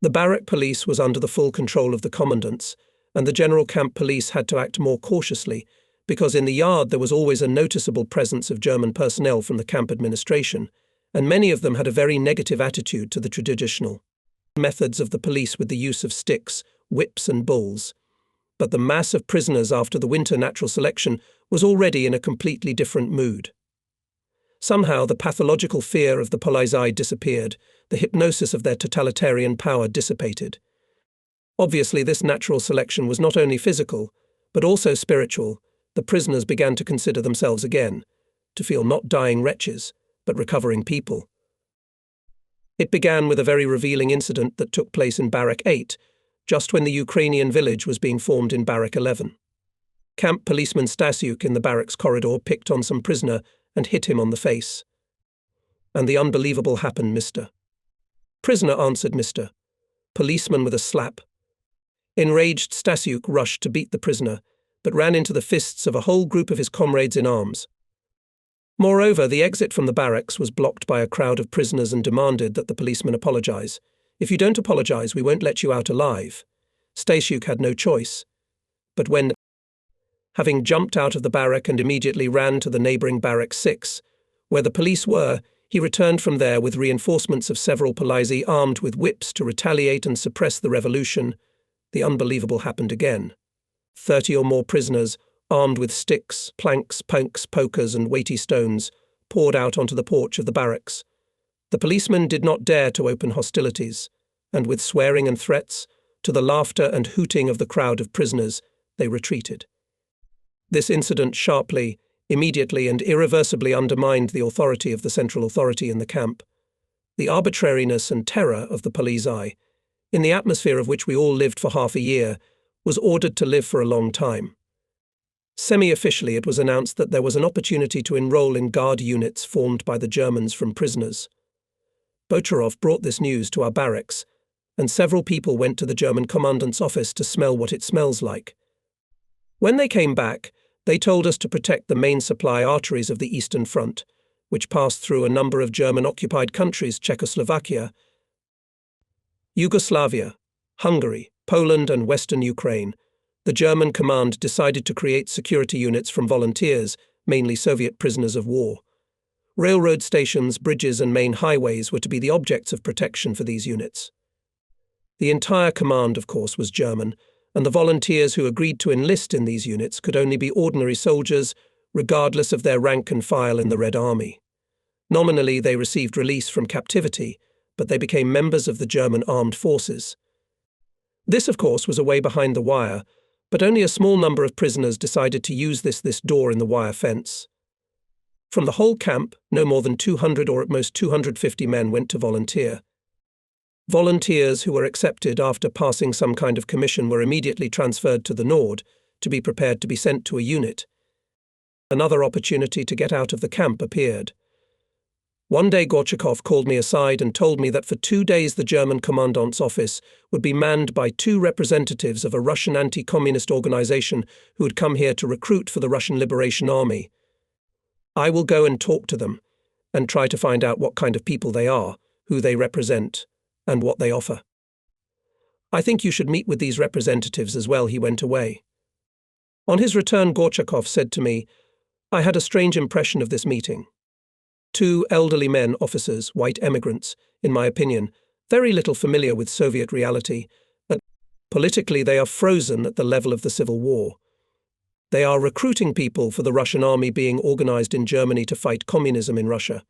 The barrack police was under the full control of the commandants, and the general camp police had to act more cautiously, because in the yard there was always a noticeable presence of German personnel from the camp administration, and many of them had a very negative attitude to the traditional methods of the police with the use of sticks, whips and bulls. But the mass of prisoners after the winter natural selection was already in a completely different mood. Somehow the pathological fear of the polizei disappeared, the hypnosis of their totalitarian power dissipated. Obviously this natural selection was not only physical, but also spiritual. The prisoners began to consider themselves again, to feel not dying wretches, but recovering people. It began with a very revealing incident that took place in Barrack 8, just when the Ukrainian village was being formed in Barrack 11. Camp policeman Stasiuk in the barracks corridor picked on some prisoner and hit him on the face. And the unbelievable happened, Mr. Prisoner answered, Mr. Policeman with a slap. Enraged Stasiuk rushed to beat the prisoner, but ran into the fists of a whole group of his comrades in arms. Moreover, the exit from the barracks was blocked by a crowd of prisoners and demanded that the policeman apologize. If you don't apologize, we won't let you out alive. Stasiuk had no choice. But when, having jumped out of the barrack and immediately ran to the neighboring barrack 6, where the police were, He returned from there with reinforcements of several Polizei armed with whips to retaliate and suppress the revolution. The unbelievable happened again. 30 or more prisoners, armed with sticks, planks, punks, pokers, and weighty stones, poured out onto the porch of the barracks. The policemen did not dare to open hostilities, and with swearing and threats, to the laughter and hooting of the crowd of prisoners, they retreated. This incident sharply, immediately and irreversibly undermined the authority of the central authority in the camp. The arbitrariness and terror of the Polizei, in the atmosphere of which we all lived for half a year, was ordered to live for a long time. Semi-officially, it was announced that there was an opportunity to enroll in guard units formed by the Germans from prisoners. Bocharov brought this news to our barracks, and several people went to the German commandant's office to smell what it smells like. When they came back, they told us to protect the main supply arteries of the Eastern Front, which passed through a number of German-occupied countries: Czechoslovakia, Yugoslavia, Hungary, Poland, and Western Ukraine. The German command decided to create security units from volunteers, mainly Soviet prisoners of war. Railroad stations, bridges, and main highways were to be the objects of protection for these units. The entire command, of course, was German, and the volunteers who agreed to enlist in these units could only be ordinary soldiers, regardless of their rank and file in the Red Army. Nominally, they received release from captivity, but they became members of the German armed forces. This, of course, was a way behind the wire, but only a small number of prisoners decided to use this door in the wire fence. From the whole camp, no more than 200 or at most 250 men went to volunteer. Volunteers who were accepted after passing some kind of commission were immediately transferred to the Nord to be prepared to be sent to a unit. Another opportunity to get out of the camp appeared. One day Gorchakov called me aside and told me that for 2 days the German commandant's office would be manned by 2 representatives of a Russian anti-communist organization who had come here to recruit for the Russian Liberation Army. I will go and talk to them and try to find out what kind of people they are, who they represent, and what they offer. I think you should meet with these representatives as well. He went away. On his return, Gorchakov said to me, I had a strange impression of this meeting. 2 elderly men, officers, white emigrants, in my opinion, very little familiar with Soviet reality, and politically they are frozen at the level of the Civil War. They are recruiting people for the Russian army being organized in Germany to fight communism in Russia.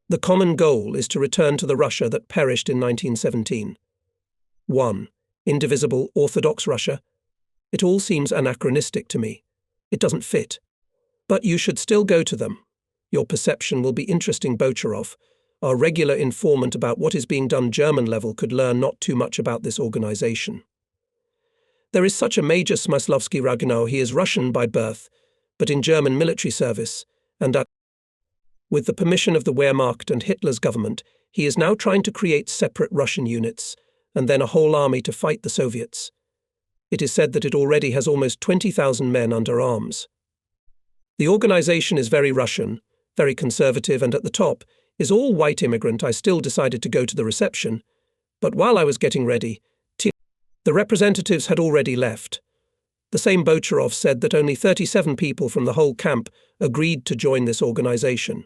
The common goal is to return to the Russia that perished in 1917. 1. Indivisible, orthodox Russia. It all seems anachronistic to me. It doesn't fit. But you should still go to them. Your perception will be interesting. Bocharov, our regular informant about what is being done German level, could learn not too much about this organization. There is such a Major Smyslovsky Ragunov. He is Russian by birth, but in German military service, and with the permission of the Wehrmacht and Hitler's government, he is now trying to create separate Russian units, and then a whole army to fight the Soviets. It is said that it already has almost 20,000 men under arms. The organization is very Russian, very conservative, and at the top is all white immigrant. I still decided to go to the reception, but while I was getting ready, the representatives had already left. The same Bocharov said that only 37 people from the whole camp agreed to join this organization.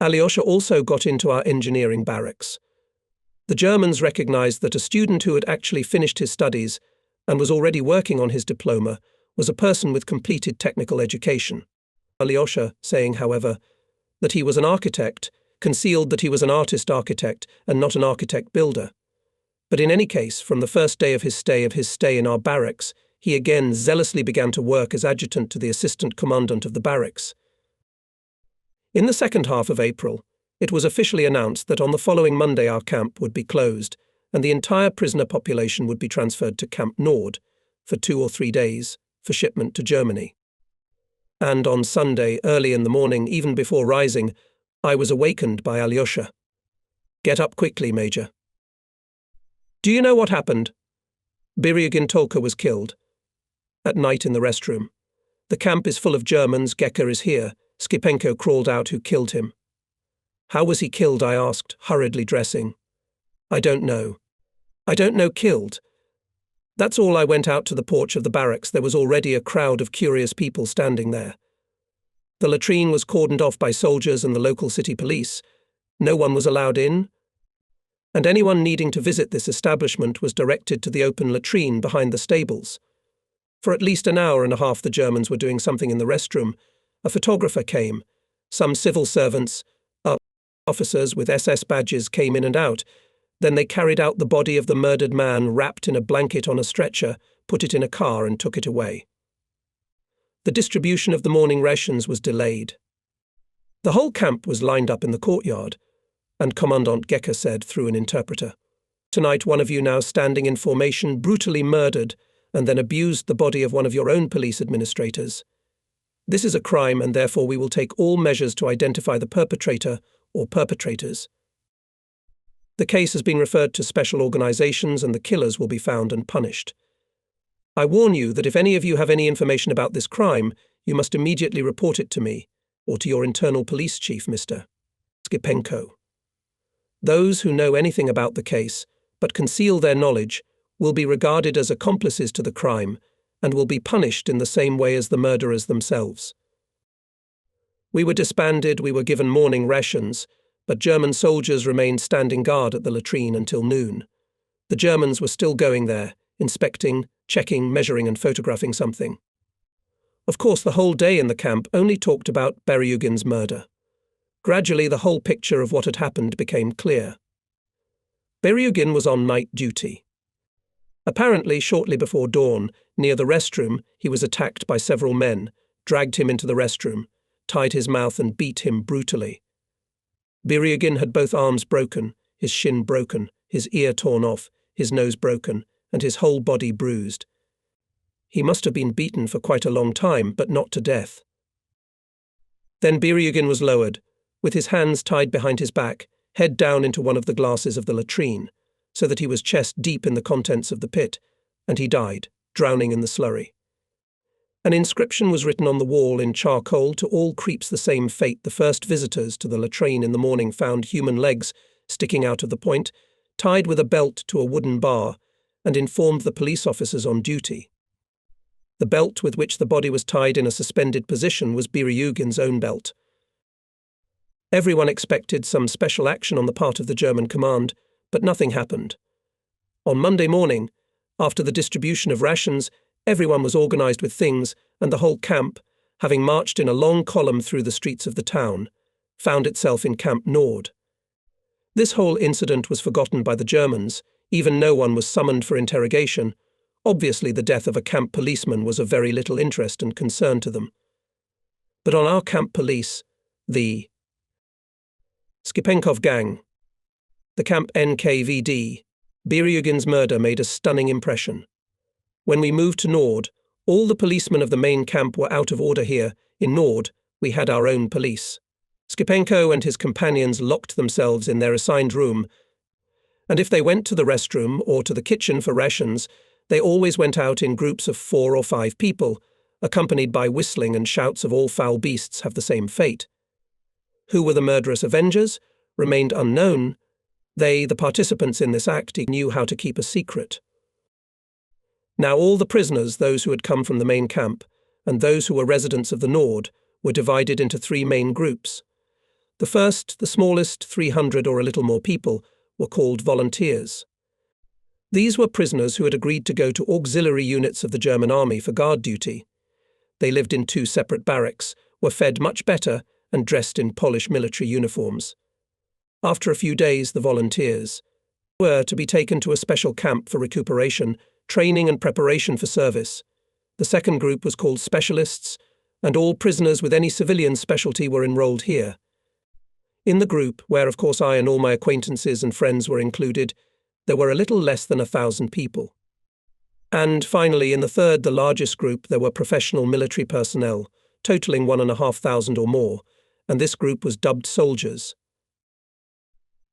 Alyosha also got into our engineering barracks. The Germans recognized that a student who had actually finished his studies and was already working on his diploma was a person with completed technical education. Alyosha, saying, however, that he was an architect, concealed that he was an artist architect and not an architect builder. But in any case, from the first day of his stay in our barracks, he again zealously began to work as adjutant to the assistant commandant of the barracks. In the second half of April, it was officially announced that on the following Monday our camp would be closed and the entire prisoner population would be transferred to Camp Nord for 2 or 3 days for shipment to Germany. And on Sunday, early in the morning, even before rising, I was awakened by Alyosha. Get up quickly, Major. Do you know what happened? Biryugin Tolka was killed. At night in the restroom. The camp is full of Germans. Geka is here. Skipenko crawled out. Who killed him? How was he killed? I asked, hurriedly dressing. I don't know. I don't know. Killed. That's all. I went out to the porch of the barracks. There was already a crowd of curious people standing there. The latrine was cordoned off by soldiers and the local city police. No one was allowed in, and anyone needing to visit this establishment was directed to the open latrine behind the stables. For at least an hour and a half the Germans were doing something in the restroom. A photographer came. Some civil servants, officers with SS badges came in and out. Then they carried out the body of the murdered man wrapped in a blanket on a stretcher, put it in a car and took it away. The distribution of the morning rations was delayed. The whole camp was lined up in the courtyard, and Commandant Gecker said through an interpreter, "Tonight one of you now standing in formation brutally murdered and then abused the body of one of your own police administrators. This is a crime and therefore we will take all measures to identify the perpetrator or perpetrators. The case has been referred to special organizations and the killers will be found and punished. I warn you that if any of you have any information about this crime, you must immediately report it to me or to your internal police chief, Mr. Skipenko. Those who know anything about the case but conceal their knowledge will be regarded as accomplices to the crime and will be punished in the same way as the murderers themselves." We were disbanded, we were given morning rations, but German soldiers remained standing guard at the latrine until noon. The Germans were still going there, inspecting, checking, measuring and photographing something. Of course, the whole day in the camp only talked about Beryugin's murder. Gradually, the whole picture of what had happened became clear. Beryugin was on night duty. Apparently, shortly before dawn, near the restroom, he was attacked by several men, dragged him into the restroom, tied his mouth and beat him brutally. Beryugin had both arms broken, his shin broken, his ear torn off, his nose broken, and his whole body bruised. He must have been beaten for quite a long time, but not to death. Then Beryugin was lowered, with his hands tied behind his back, head down into one of the glasses of the latrine, so that he was chest deep in the contents of the pit, and he died, drowning in the slurry. An inscription was written on the wall in charcoal: "To all creeps the same fate. The first visitors to the latrine in the morning found human legs sticking out of the point, tied with a belt to a wooden bar, and informed the police officers on duty." The belt with which the body was tied in a suspended position was Beryugin's own belt. Everyone expected some special action on the part of the German command, but nothing happened. On Monday morning, after the distribution of rations, everyone was organized with things, and the whole camp, having marched in a long column through the streets of the town, found itself in Camp Nord. This whole incident was forgotten by the Germans. Even no one was summoned for interrogation. Obviously, the death of a camp policeman was of very little interest and concern to them. But on our camp police, the Skipenkov gang, the camp NKVD, Beryugin's murder made a stunning impression. When we moved to Nord, all the policemen of the main camp were out of order here. In Nord, we had our own police. Skipenko and his companions locked themselves in their assigned room, and if they went to the restroom or to the kitchen for rations, they always went out in groups of 4 or 5 people, accompanied by whistling and shouts of "all foul beasts have the same fate." Who were the murderous avengers remained unknown. They, the participants in this act, knew how to keep a secret. Now all the prisoners, those who had come from the main camp, and those who were residents of the Nord, were divided into 3 main groups. The first, the smallest, 300 or a little more people, were called volunteers. These were prisoners who had agreed to go to auxiliary units of the German army for guard duty. They lived in 2 separate barracks, were fed much better, and dressed in Polish military uniforms. After a few days, the volunteers were to be taken to a special camp for recuperation, training and preparation for service. The second group was called specialists, and all prisoners with any civilian specialty were enrolled here. In the group, where of course I and all my acquaintances and friends were included, there were a little less than 1,000 people. And finally, in the third, the largest group, there were professional military personnel, totaling 1,500 or more, and this group was dubbed soldiers.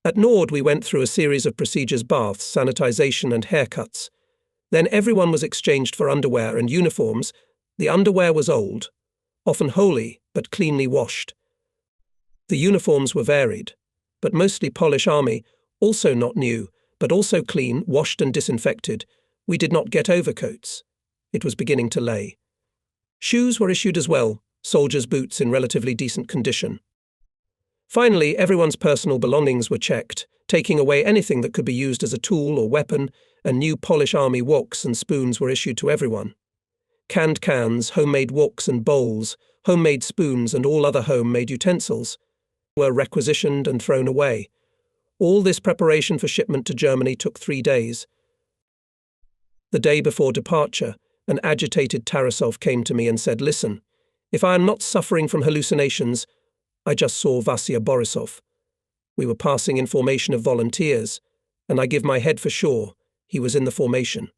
At Nord, we went through a series of procedures: baths, sanitization and haircuts. Then everyone was exchanged for underwear and uniforms. The underwear was old, often holey, but cleanly washed. The uniforms were varied, but mostly Polish army, also not new, but also clean, washed and disinfected. We did not get overcoats. It was beginning to lay. Shoes were issued as well, soldiers' boots in relatively decent condition. Finally, everyone's personal belongings were checked, taking away anything that could be used as a tool or weapon, and new Polish army woks and spoons were issued to everyone. Canned cans, homemade woks and bowls, homemade spoons and all other homemade utensils were requisitioned and thrown away. All this preparation for shipment to Germany took 3 days. The day before departure, an agitated Tarasov came to me and said, "Listen, if I am not suffering from hallucinations, I just saw Vasya Borisov. We were passing in formation of volunteers, and I give my head for sure he was in the formation."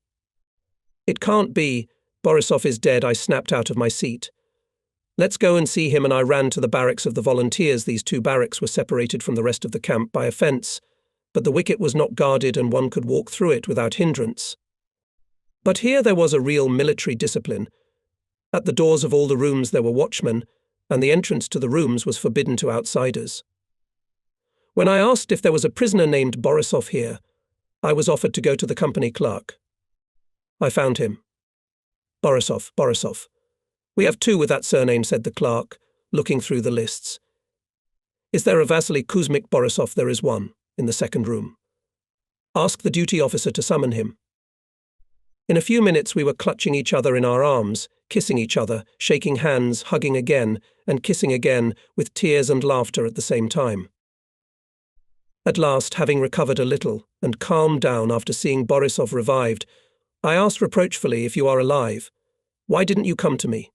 "It can't be. Borisov is dead," I snapped out of my seat. "Let's go and see him," and I ran to the barracks of the volunteers. These 2 barracks were separated from the rest of the camp by a fence, but the wicket was not guarded and one could walk through it without hindrance. But here there was a real military discipline. At the doors of all the rooms there were watchmen, and the entrance to the rooms was forbidden to outsiders. When I asked if there was a prisoner named Borisov here, I was offered to go to the company clerk. I found him. Borisov. "We have 2 with that surname," said the clerk, looking through the lists. "Is there a Vasily Kuzmik Borisov?" "There is one, in the 2nd room." "Ask the duty officer to summon him." In a few minutes we were clutching each other in our arms, kissing each other, shaking hands, hugging again, and kissing again, with tears and laughter at the same time. At last, having recovered a little, and calmed down after seeing Borisov revived, I asked reproachfully, "If you are alive, why didn't you come to me?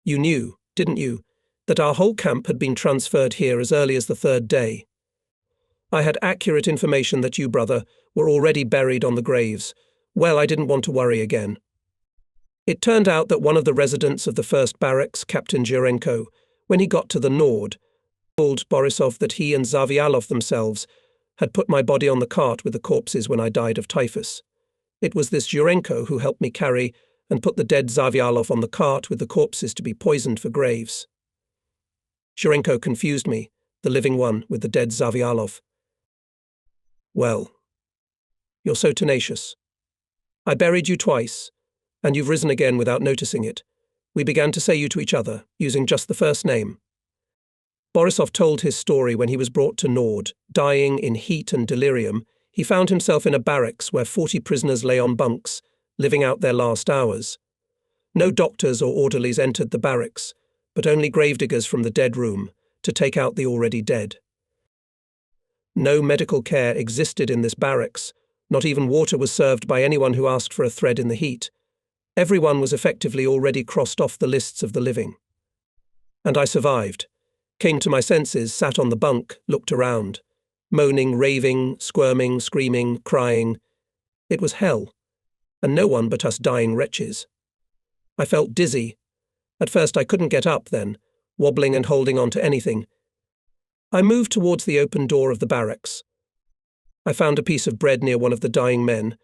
You knew, didn't you, that our whole camp had been transferred here as early as the 3rd day. I had accurate information that you, brother, were already buried on the graves. Well, I didn't want to worry again. It turned out that one of the residents of the 1st barracks, Captain Jurenko, when he got to the Nord, told Borisov that he and Zavialov themselves had put my body on the cart with the corpses when I died of typhus. It was this Jurenko who helped me carry and put the dead Zavialov on the cart with the corpses to be poisoned for graves. Jurenko confused me, the living one, with the dead Zavialov. Well, you're so tenacious. I buried you twice, and you've risen again without noticing it. We began to say you to each other, using just the first name." Borisov told his story when he was brought to Nord. Dying in heat and delirium, he found himself in a barracks where 40 prisoners lay on bunks, living out their last hours. No doctors or orderlies entered the barracks, but only gravediggers from the dead room, to take out the already dead. No medical care existed in this barracks. Not even water was served by anyone who asked for a thread in the heat. Everyone was effectively already crossed off the lists of the living. And I survived. Came to my senses, sat on the bunk, looked around. Moaning, raving, squirming, screaming, crying. It was hell. And no one but us dying wretches. I felt dizzy. At first I couldn't get up then, wobbling and holding on to anything. I moved towards the open door of the barracks. I found a piece of bread near one of the dying men,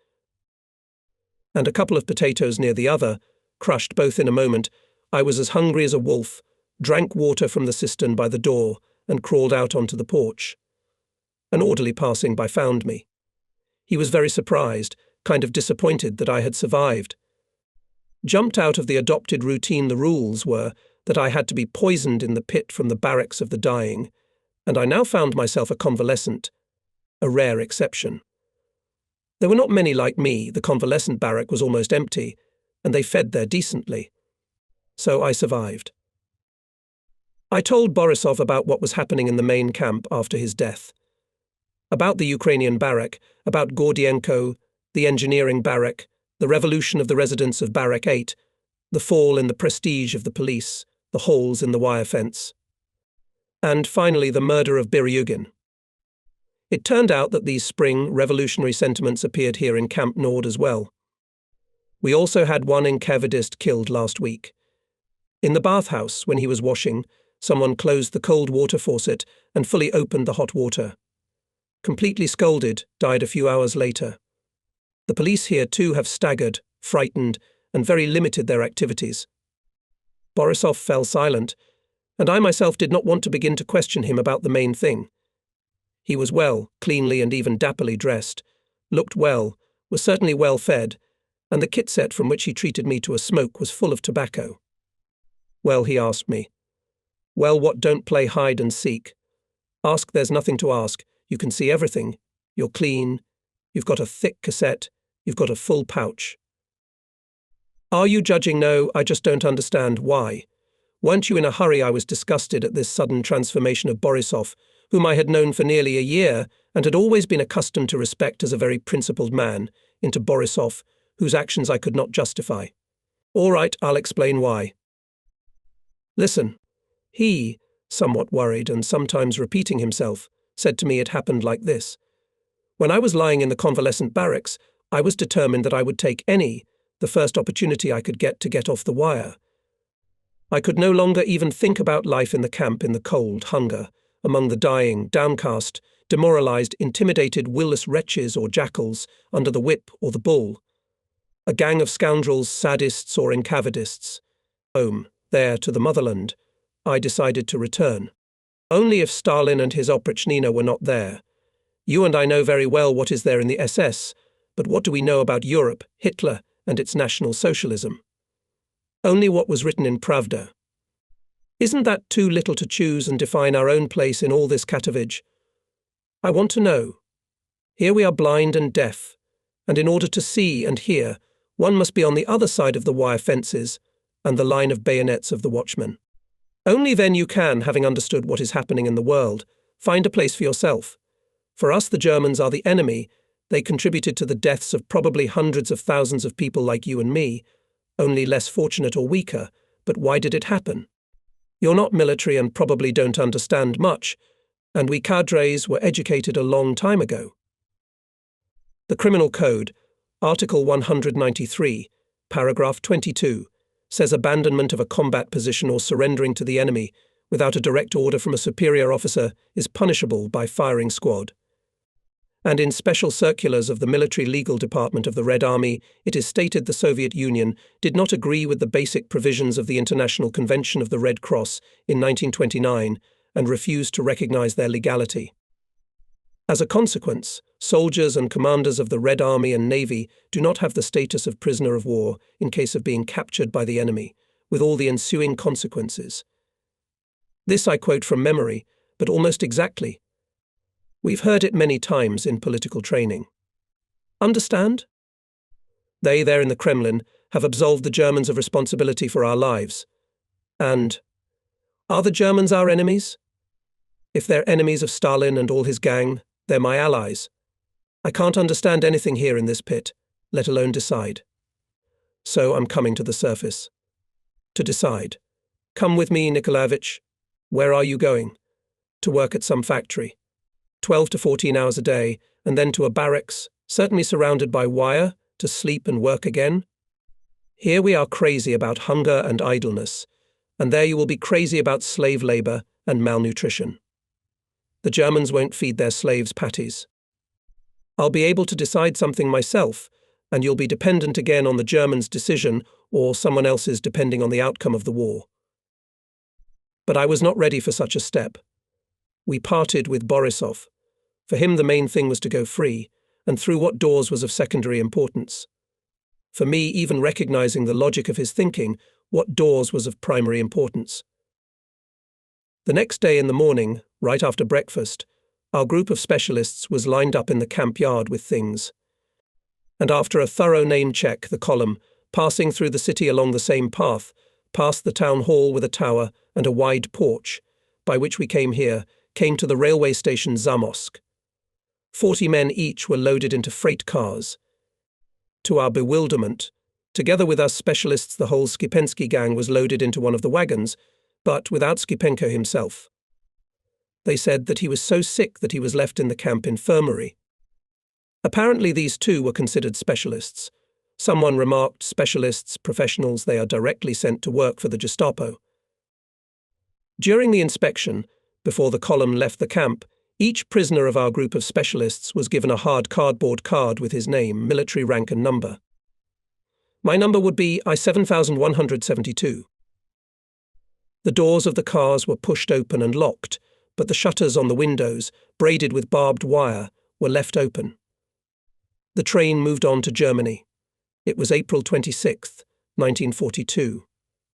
and a couple of potatoes near the other, crushed both in a moment. I was as hungry as a wolf, drank water from the cistern by the door, and crawled out onto the porch. An orderly passing by found me. He was very surprised, kind of disappointed that I had survived. Jumped out of the adopted routine, the rules were that I had to be poisoned in the pit from the barracks of the dying, and I now found myself a convalescent, a rare exception. There were not many like me. The convalescent barrack was almost empty, and they fed there decently. So I survived. I told Borisov about what was happening in the main camp after his death. About the Ukrainian barrack, about Gordienko, the engineering barrack, the revolution of the residents of Barrack 8, the fall in the prestige of the police, the holes in the wire fence, and finally the murder of Biryugin. It turned out that these spring revolutionary sentiments appeared here in Camp Nord as well. We also had one encavedist killed last week. In the bathhouse, when he was washing, someone closed the cold water faucet and fully opened the hot water. Completely scalded, died a few hours later. The police here too have staggered, frightened, and very limited their activities. Borisov fell silent, and I myself did not want to begin to question him about the main thing. He was well, cleanly and even dapperly dressed, looked well, was certainly well fed, and the kit set from which he treated me to a smoke was full of tobacco. Well, he asked me. Well, what, don't play hide and seek? Ask, there's nothing to ask. You can see everything. You're clean. You've got a thick cassette. You've got a full pouch. Are you judging? No, I just don't understand. Why? Weren't you in a hurry? I was disgusted at this sudden transformation of Borisov, whom I had known for nearly a year and had always been accustomed to respect as a very principled man, into Borisov, whose actions I could not justify. All right, I'll explain why. Listen. He, somewhat worried and sometimes repeating himself, said to me it happened like this. When I was lying in the convalescent barracks, I was determined that I would take the first opportunity I could get to get off the wire. I could no longer even think about life in the camp, in the cold, hunger, among the dying, downcast, demoralized, intimidated, will-less wretches or jackals under the whip or the bull. A gang of scoundrels, sadists or incavadists. Home, there, to the motherland, I decided to return. Only if Stalin and his oprichnina were not there. You and I know very well what is there in the SS, but what do we know about Europe, Hitler, and its National Socialism? Only what was written in Pravda. Isn't that too little to choose and define our own place in all this Katovich? I want to know. Here we are blind and deaf, and in order to see and hear, one must be on the other side of the wire fences and the line of bayonets of the watchmen. Only then you can, having understood what is happening in the world, find a place for yourself. For us, the Germans are the enemy. They contributed to the deaths of probably hundreds of thousands of people like you and me, only less fortunate or weaker. But why did it happen? You're not military and probably don't understand much, and we cadres were educated a long time ago. The Criminal Code, Article 193, Paragraph 22, says abandonment of a combat position or surrendering to the enemy without a direct order from a superior officer is punishable by firing squad. And in special circulars of the Military Legal Department of the Red Army, it is stated the Soviet Union did not agree with the basic provisions of the International Convention of the Red Cross in 1929 and refused to recognize their legality. As a consequence, soldiers and commanders of the Red Army and Navy do not have the status of prisoner of war in case of being captured by the enemy, with all the ensuing consequences. This I quote from memory, but almost exactly. We've heard it many times in political training. Understand? They, there in the Kremlin, have absolved the Germans of responsibility for our lives. And are the Germans our enemies? If they're enemies of Stalin and all his gang, they're my allies. I can't understand anything here in this pit, let alone decide. So I'm coming to the surface. To decide. Come with me, Nikolaevich. Where are you going? To work at some factory. 12 to 14 hours a day, and then to a barracks, certainly surrounded by wire, to sleep and work again? Here we are crazy about hunger and idleness, and there you will be crazy about slave labor and malnutrition. The Germans won't feed their slaves patties. I'll be able to decide something myself, and you'll be dependent again on the Germans' decision or someone else's depending on the outcome of the war. But I was not ready for such a step. We parted with Borisov. For him the main thing was to go free, and through what doors was of secondary importance. For me, even recognizing the logic of his thinking, what doors was of primary importance. The next day in the morning, right after breakfast, our group of specialists was lined up in the camp yard with things. And after a thorough name check, the column, passing through the city along the same path, passed the town hall with a tower and a wide porch, by which we came to the railway station Zamosk. 40 men each were loaded into freight cars. To our bewilderment, together with us specialists, the whole Skipensky gang was loaded into one of the wagons, but without Skipenko himself. They said that he was so sick that he was left in the camp infirmary. Apparently these too were considered specialists. Someone remarked, specialists, professionals, they are directly sent to work for the Gestapo. During the inspection, before the column left the camp, each prisoner of our group of specialists was given a hard cardboard card with his name, military rank and number. My number would be I-7172. The doors of the cars were pushed open and locked, but the shutters on the windows, braided with barbed wire, were left open. The train moved on to Germany. It was April 26, 1942.